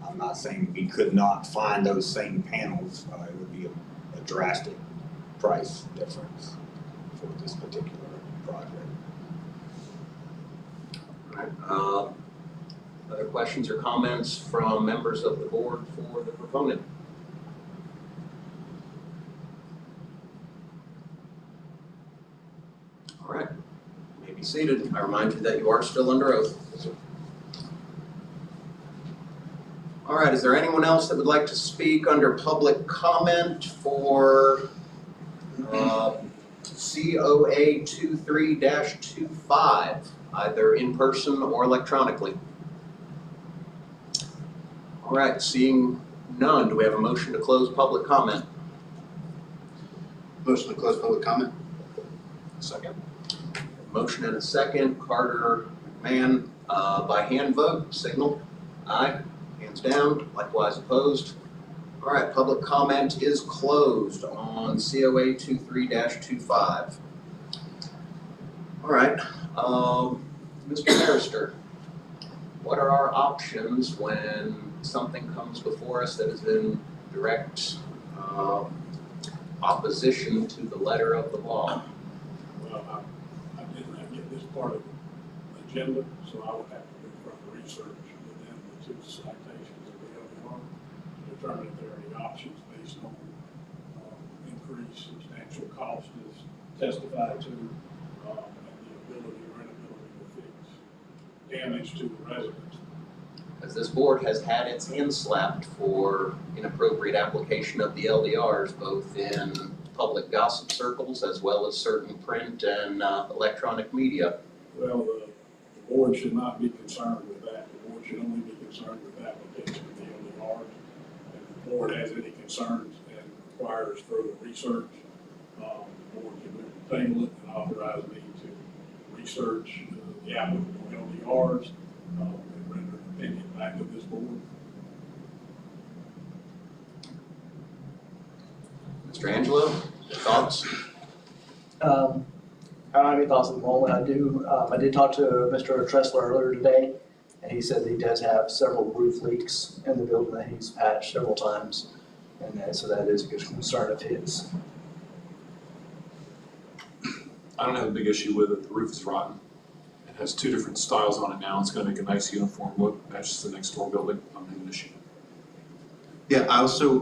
Speaker 14: I'm not saying we could not find those same panels, it would be a drastic price difference for this particular project.
Speaker 1: Other questions or comments from members of the board for the proponent? All right, you may be seated. I remind you that you are still under oath. All right, is there anyone else that would like to speak under public comment for COA 23-25, either in person or electronically? All right, seeing none, do we have a motion to close public comment?
Speaker 4: Motion to close public comment?
Speaker 1: Second. Motion and a second. Carter, McMahon, by hand vote, signal. Aye. Hands down. Likewise opposed. All right, public comment is closed on COA 23-25. All right, Mr. Barrister, what are our options when something comes before us that is in direct opposition to the letter of the law?
Speaker 5: Well, I did not get this part of the agenda, so I would have to do further research within the 2 citations of the LDR to determine if there are any options based on increased substantial cost as testified to, and the ability or inability to fix damage to the residents.
Speaker 1: As this board has had its hands slapped for inappropriate application of the LDRs, both in public gossip circles as well as certain print and electronic media.
Speaker 5: Well, the board should not be concerned with that. The board should only be concerned with the application of the LDRs. And if the board has any concerns and requires further research, the board can table it and authorize me to research the applicable LDRs and render an opinion back to this board.
Speaker 1: Mr. Angelo, thoughts?
Speaker 9: I don't have any thoughts at the moment. I did talk to Mr. Tressler earlier today, and he said that he does have several roof leaks in the building that he's patched several times. And so that is a good concern of his.
Speaker 7: I don't have a big issue with it, the roof is rotten. has two different styles on it now. It's gonna make a nice uniform look, matches the next door building. Not an issue.
Speaker 4: Yeah, I also,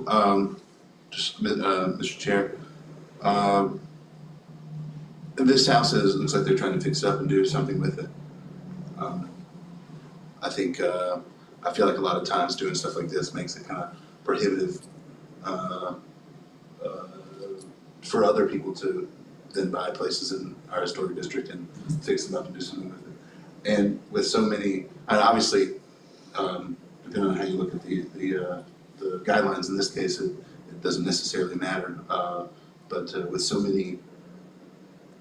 Speaker 4: Mr. Chair, this house looks like they're trying to fix it up and do something with it. I think, I feel like a lot of times doing stuff like this makes it kind of prohibitive for other people to then buy places in our historic district and fix them up and do something with it. And with so many, and obviously, depending on how you look at the guidelines in this case, it doesn't necessarily matter. But with so many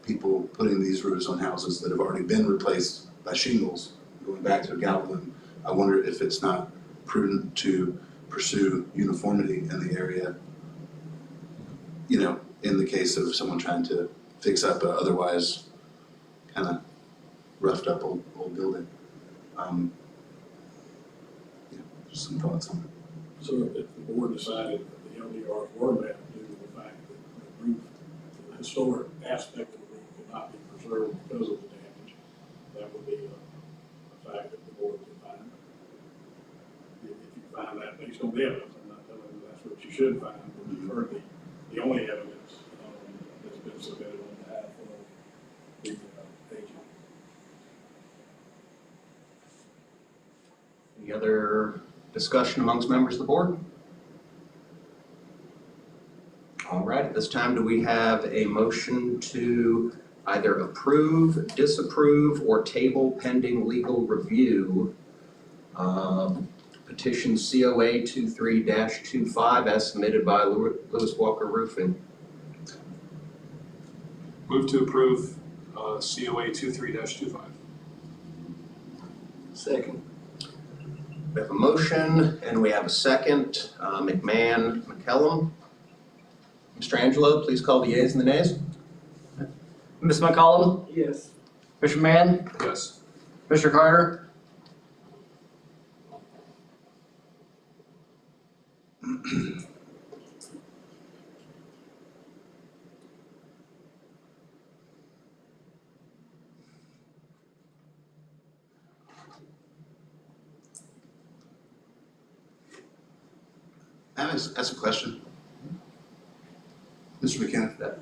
Speaker 4: people putting these roofs on houses that have already been replaced by shingles, going back to a galvalume, I wonder if it's not prudent to pursue uniformity in the area, you know, in the case of someone trying to fix up a otherwise kind of roughed up old building. Yeah, just some thoughts on it.
Speaker 5: So if the board decided that the LDRs were met due to the fact that the roof, the historic aspect of the roof could not be preserved because of the damage, that would be a fact that the board could find. If you find that based on the evidence, I'm not telling you that's what you should find, but you've heard the only evidence that's been submitted on behalf of the agent.
Speaker 1: Any other discussion amongst members of the board? All right, at this time, do we have a motion to either approve, disapprove, or table pending legal review? Petition COA 23-25 as submitted by Lewis Walker Roofing.
Speaker 7: Move to approve COA 23-25.
Speaker 9: Second.
Speaker 1: We have a motion and we have a second. McMahon, McCellum. Mr. Angelo, please call the yeas and the nays.
Speaker 11: Ms. McCollum,
Speaker 2: Yes.
Speaker 11: Mr. Mann,
Speaker 7: Yes.
Speaker 11: Mr. Carter,
Speaker 4: I ask a question. Mr. McKenna?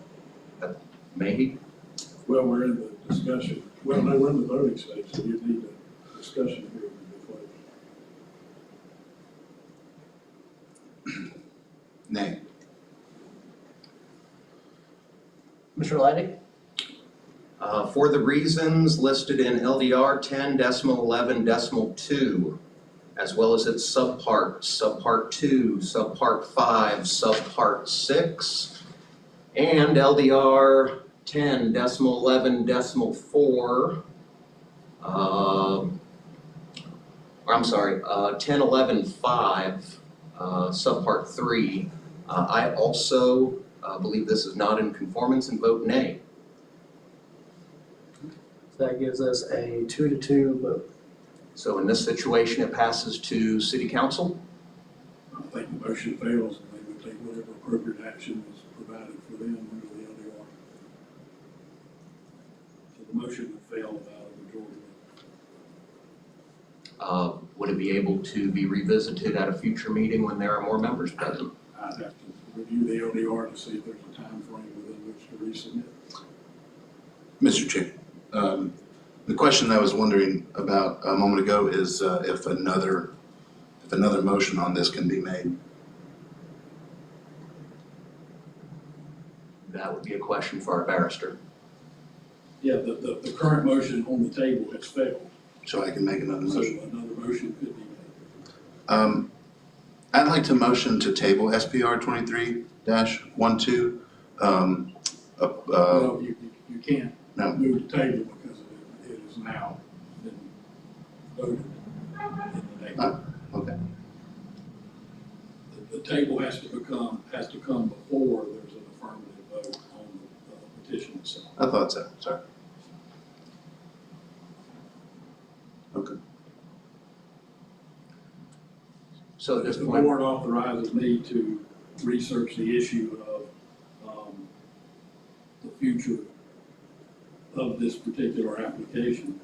Speaker 1: Maybe.
Speaker 5: Well, we're in the discussion, well, no, we're in the voting stage, so you need a discussion here before.
Speaker 4: Nay.
Speaker 11: Mr. Leidig,
Speaker 1: For the reasons listed in LDR 10.11.2, as well as its subparts, subpart 2, subpart 5, subpart 6, and LDR 10.11.4, I'm sorry, 10.11.5, subpart 3. I also believe this is not in conformance and vote nay.
Speaker 9: That gives us a 2-2 vote.
Speaker 1: So in this situation, it passes to City Council.
Speaker 5: I think the motion fails and they would take whatever appropriate action is provided for them under the LDR. So the motion would fail without a majority.
Speaker 1: Would it be able to be revisited at a future meeting when there are more members present?
Speaker 5: I'd have to review the LDR to see if there's a time frame within which to resubmit.
Speaker 4: Mr. Chair, the question I was wondering about a moment ago is if another motion on this can be made.
Speaker 1: That would be a question for our barrister.
Speaker 5: Yeah, the current motion on the table has failed,
Speaker 4: So I can make another
Speaker 5: so
Speaker 4: motion.
Speaker 5: another motion could be made.
Speaker 4: I'd like to motion to table SPR 23-12.
Speaker 5: Well, you can't
Speaker 4: No.
Speaker 5: move the table because it is now been voted in the table.
Speaker 4: Okay.
Speaker 5: The table has to come before there's an affirmative vote on the petition itself.
Speaker 4: I thought so, sorry. Okay.
Speaker 1: So at this
Speaker 5: The
Speaker 1: point,
Speaker 5: board authorizes me to research the issue of the future of this particular application.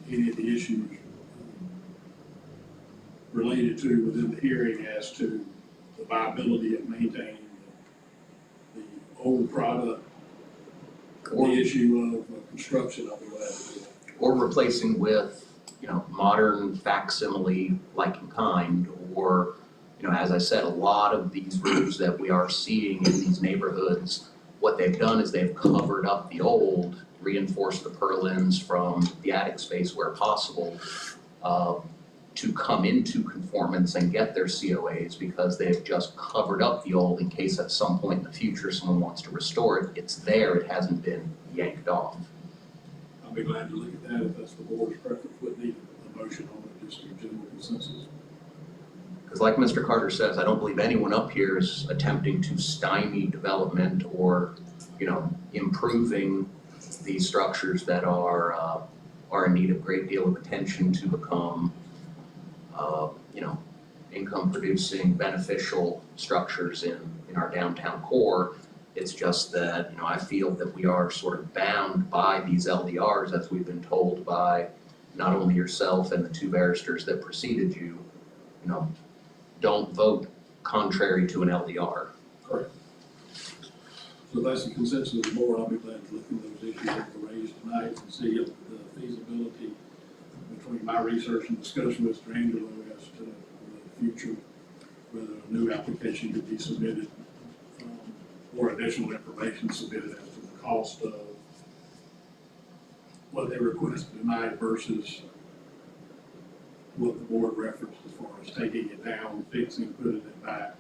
Speaker 5: any of the issues related to within the hearing as to the viability of maintaining the old product, or the issue of construction, I'll be glad to do that.
Speaker 1: Or replacing with, you know, modern facsimile like in kind, or, you know, as I said, a lot of these roofs that we are seeing in these neighborhoods, what they've done is they've covered up the old, reinforced the purlins from the attic space where possible, to come into conformance and get their COAs, because they've just covered up the old in case at some point in the future someone wants to restore it. It's there, it hasn't been yanked off.
Speaker 5: I'll be glad to look at that if that's the board's preference, would need a motion on it, just a general consensus.
Speaker 1: Because like Mr. Carter says, I don't believe anyone up here is attempting to stymie development or, you know, improving these structures that are in need of a great deal of attention to become, you know, income producing, beneficial structures in our downtown core. It's just that, you know, I feel that we are sort of bound by these LDRs, as we've been told by not only yourself and the two barristers that preceded you, you know, don't vote contrary to an LDR.
Speaker 5: Correct. So if that's the consensus of the board, I'll be glad to look at those issues that were raised tonight and see if the feasibility between my research and discussion with Mr. Angelo as to the future, whether a new application could be submitted, or additional information submitted as to the cost of what they request tonight versus what the board referenced as far as taking it down, fixing, putting it back.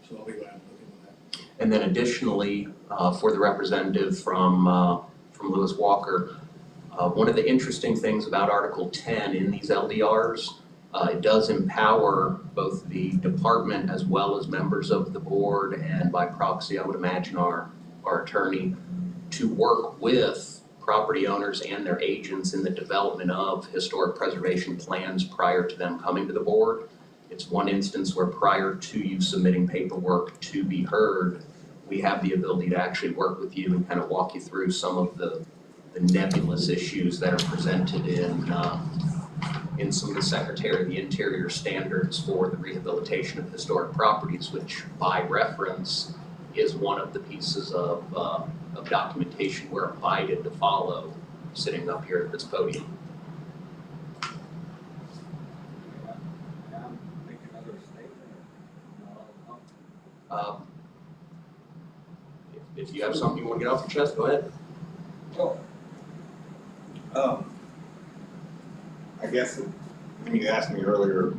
Speaker 5: So I'll be glad to look into that.
Speaker 1: And then additionally, for the representative from Lewis Walker, one of the interesting things about Article 10 in these LDRs, it does empower both the department as well as members of the board, and by proxy, I would imagine our attorney, to work with property owners and their agents in the development of historic preservation plans prior to them coming to the board. It's one instance where prior to you submitting paperwork to be heard, we have the ability to actually work with you and kind of walk you through some of the nebulous issues that are presented in some of the Secretary of the Interior standards for the rehabilitation of historic properties, which by reference is one of the pieces of documentation we're invited to follow sitting up here at this podium. If you have something you want to get off your chest, go ahead.
Speaker 14: I guess when you asked me earlier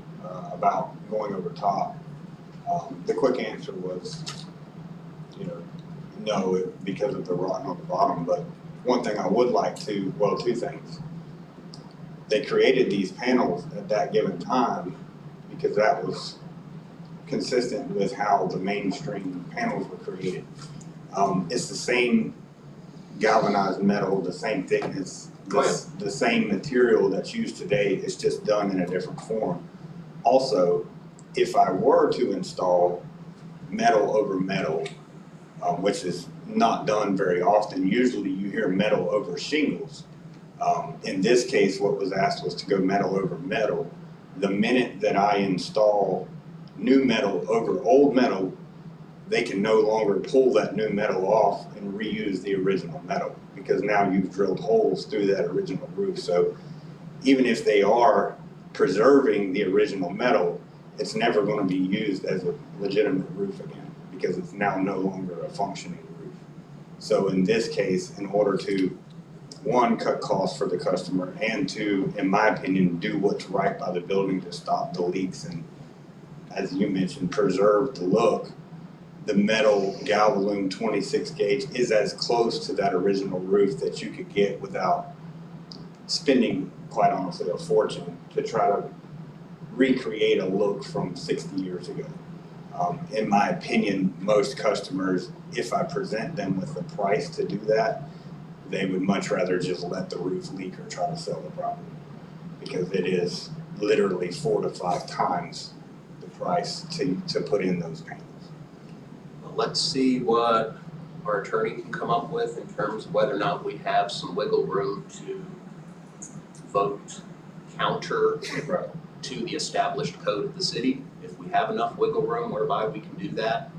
Speaker 14: about going over top, the quick answer was, you know, no, because of the rotten on the bottom. But one thing I would like to, well, two things. They created these panels at that given time because that was consistent with how the mainstream panels were created. It's the same galvanized metal, the same thickness, the same material that's used today. It's just done in a different form. Also, if I were to install metal over metal, which is not done very often, usually you hear metal over shingles. In this case, what was asked was to go metal over metal. The minute that I install new metal over old metal, they can no longer pull that new metal off and reuse the original metal, because now you've drilled holes through that original roof. So even if they are preserving the original metal, it's never going to be used as a legitimate roof again, because it's now no longer a functioning roof. So in this case, in order to, one, cut costs for the customer, and two, in my opinion, do what's right by the building to stop the leaks and, as you mentioned, preserve the look, the metal Galvalume 26 gauge is as close to that original roof that you could get without spending, quite honestly, a fortune to try to recreate a look from 60 years ago. In my opinion, most customers, if I present them with the price to do that, they would much rather just let the roof leak or try to sell the property, because it is literally 4 to 5 times the price to put in those panels.
Speaker 1: Let's see what our attorney can come up with in terms of whether or not we have some wiggle room to vote counter to the established code of the city. If we have enough wiggle room whereby we can do that,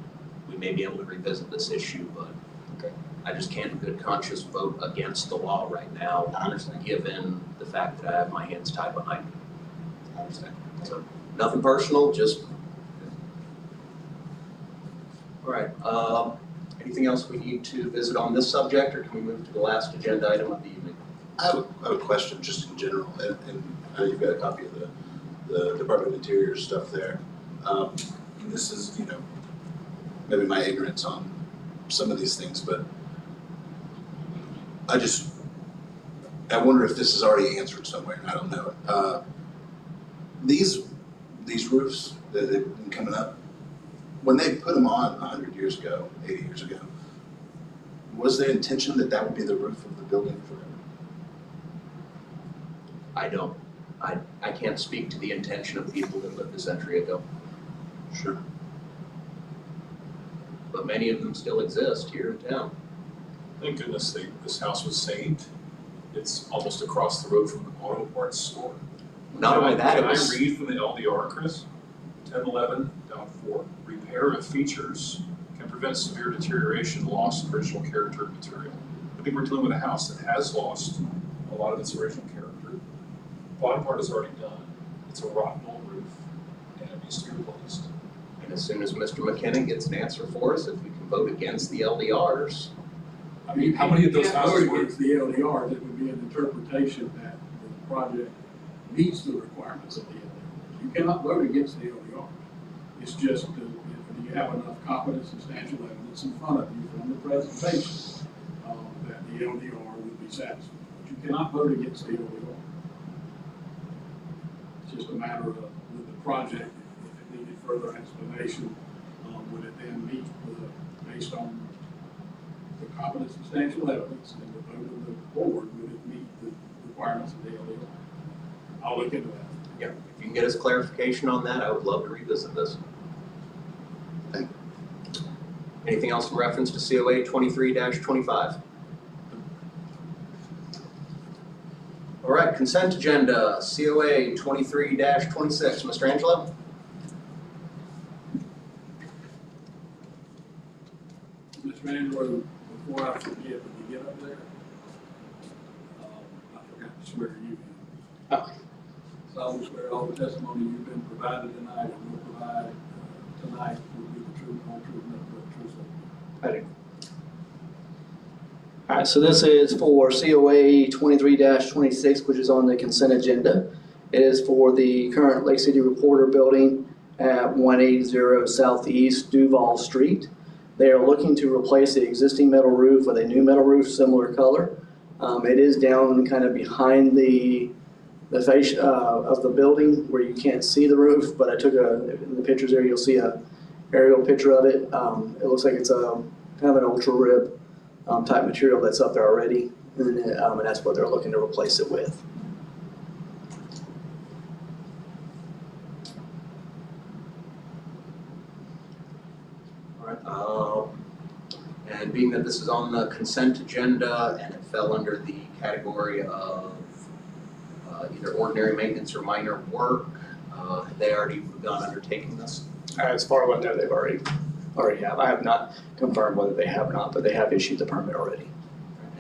Speaker 1: we may be able to revisit this issue, but I just can't in good conscience vote against the law right now, given the fact that I have my hands tied behind me.
Speaker 9: I understand.
Speaker 1: So, nothing personal, just. All right, anything else we need to visit on this subject, or can we move to the last agenda item of the evening?
Speaker 4: I have a question just in general, and I know you've got a copy of the Department of Interior stuff there. This is, maybe my ignorance on some of these things, but I wonder if this is already answered somewhere, I don't know. These roofs that have been coming up, when they put them on 100 years ago, 80 years ago, was the intention that that would be the roof of the building forever?
Speaker 1: I can't speak to the intention of people that lived a century ago,
Speaker 4: Sure.
Speaker 1: but many of them still exist here in town.
Speaker 7: Thank goodness this house was saved. It's almost across the road from the auto parts store.
Speaker 1: Not only that, it
Speaker 7: Can I
Speaker 1: was,
Speaker 7: read from the LDR, Chris? 1011.4, repair of features can prevent severe deterioration, loss of original character and material. I think we're dealing with a house that has lost a lot of its original character. The bottom part is already done. It's a rotten old roof, and it needs to be replaced.
Speaker 1: and as soon as Mr. McKinnon gets an answer for us, if we can vote against the LDRs,
Speaker 5: I mean,
Speaker 7: How many of those
Speaker 5: you can't
Speaker 7: houses
Speaker 5: vote
Speaker 7: were-
Speaker 5: against the LDRs, it would be an interpretation that the project meets the requirements of the LDRs. You cannot vote against the LDRs. It's just, do you have enough competent, substantial evidence in front of you from the presentation that the LDR would be satisfied. But you cannot vote against the LDR. It's just a matter of, with the project, if it needed further explanation, would it then meet based on the competent, substantial evidence and the vote of the board, would it meet the requirements of the LDR? I'll look into that.
Speaker 1: yeah, if you can get us clarification on that, I would love to revisit this.
Speaker 4: Thank
Speaker 1: Anything else in reference to COA 23-25? All right, consent agenda, COA 23-26, Mr. Angelo?
Speaker 5: Mr. Angelo, before I forget, when you get up there, I forgot to swear you in.
Speaker 3: Oh.
Speaker 5: Solemnly swear all the testimony you've been provided tonight and will provide tonight will be the truth, whole truth, nothing but the truth.
Speaker 3: I do. All right, so this is for COA 23-26, which is on the consent agenda. It is for the current Lake City Reporter building at 180 Southeast Duval Street. They are looking to replace the existing metal roof with a new metal roof, similar color. It is down kind of behind the face of the building where you can't see the roof, but I took in the pictures there, you'll see a aerial picture of it. It looks like it's a kind of an ultra rib type material that's up there already, and that's what they're looking to replace it with.
Speaker 1: All right, and being that this is on the consent agenda and it fell under the category of either ordinary maintenance or minor work, have they already begun undertaking this?
Speaker 3: As far as I know, they've already have. I have not confirmed whether they have or not, but they have issued the permit already.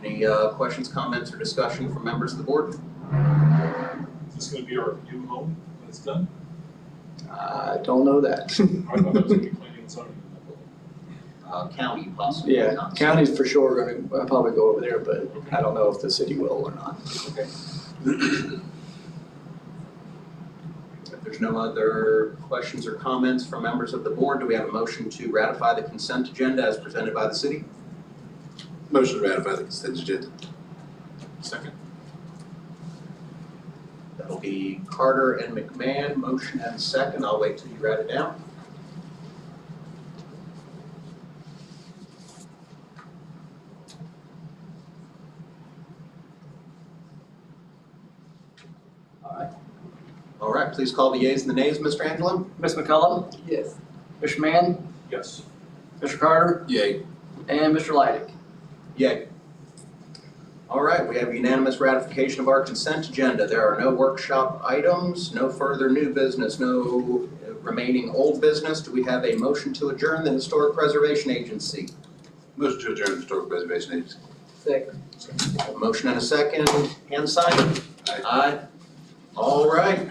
Speaker 1: Any questions, comments, or discussion from members of the board?
Speaker 7: Is this gonna be our new home when it's done?
Speaker 3: I don't know that.
Speaker 7: I thought that was gonna be planning and zoning in that building.
Speaker 1: County possibly,
Speaker 3: Yeah,
Speaker 1: not.
Speaker 3: county's for sure gonna probably go over there, but I don't know if the city will or not.
Speaker 1: Okay. If there's no other questions or comments from members of the board, do we have a motion to ratify the consent agenda as presented by the city?
Speaker 4: Motion to ratify the consent agenda.
Speaker 7: Second?
Speaker 1: That'll be Carter and McMahon, motion and second. I'll wait till you write it down. All right, please call the yeas and the nays, Mr. Angelo.
Speaker 3: Ms. McCullum,
Speaker 2: Yes.
Speaker 3: Mr. Mann,
Speaker 7: Yes.
Speaker 3: Mr. Carter,
Speaker 4: Yay.
Speaker 3: and Mr. Leidig.
Speaker 1: Yay. All right, we have unanimous ratification of our consent agenda. There are no workshop items, no further new business, no remaining old business. Do we have a motion to adjourn the Historic Preservation Agency?
Speaker 4: Motion to adjourn the Historic Preservation Agency.
Speaker 2: Second.
Speaker 1: A motion and a second. Hand sign? Aye. All right.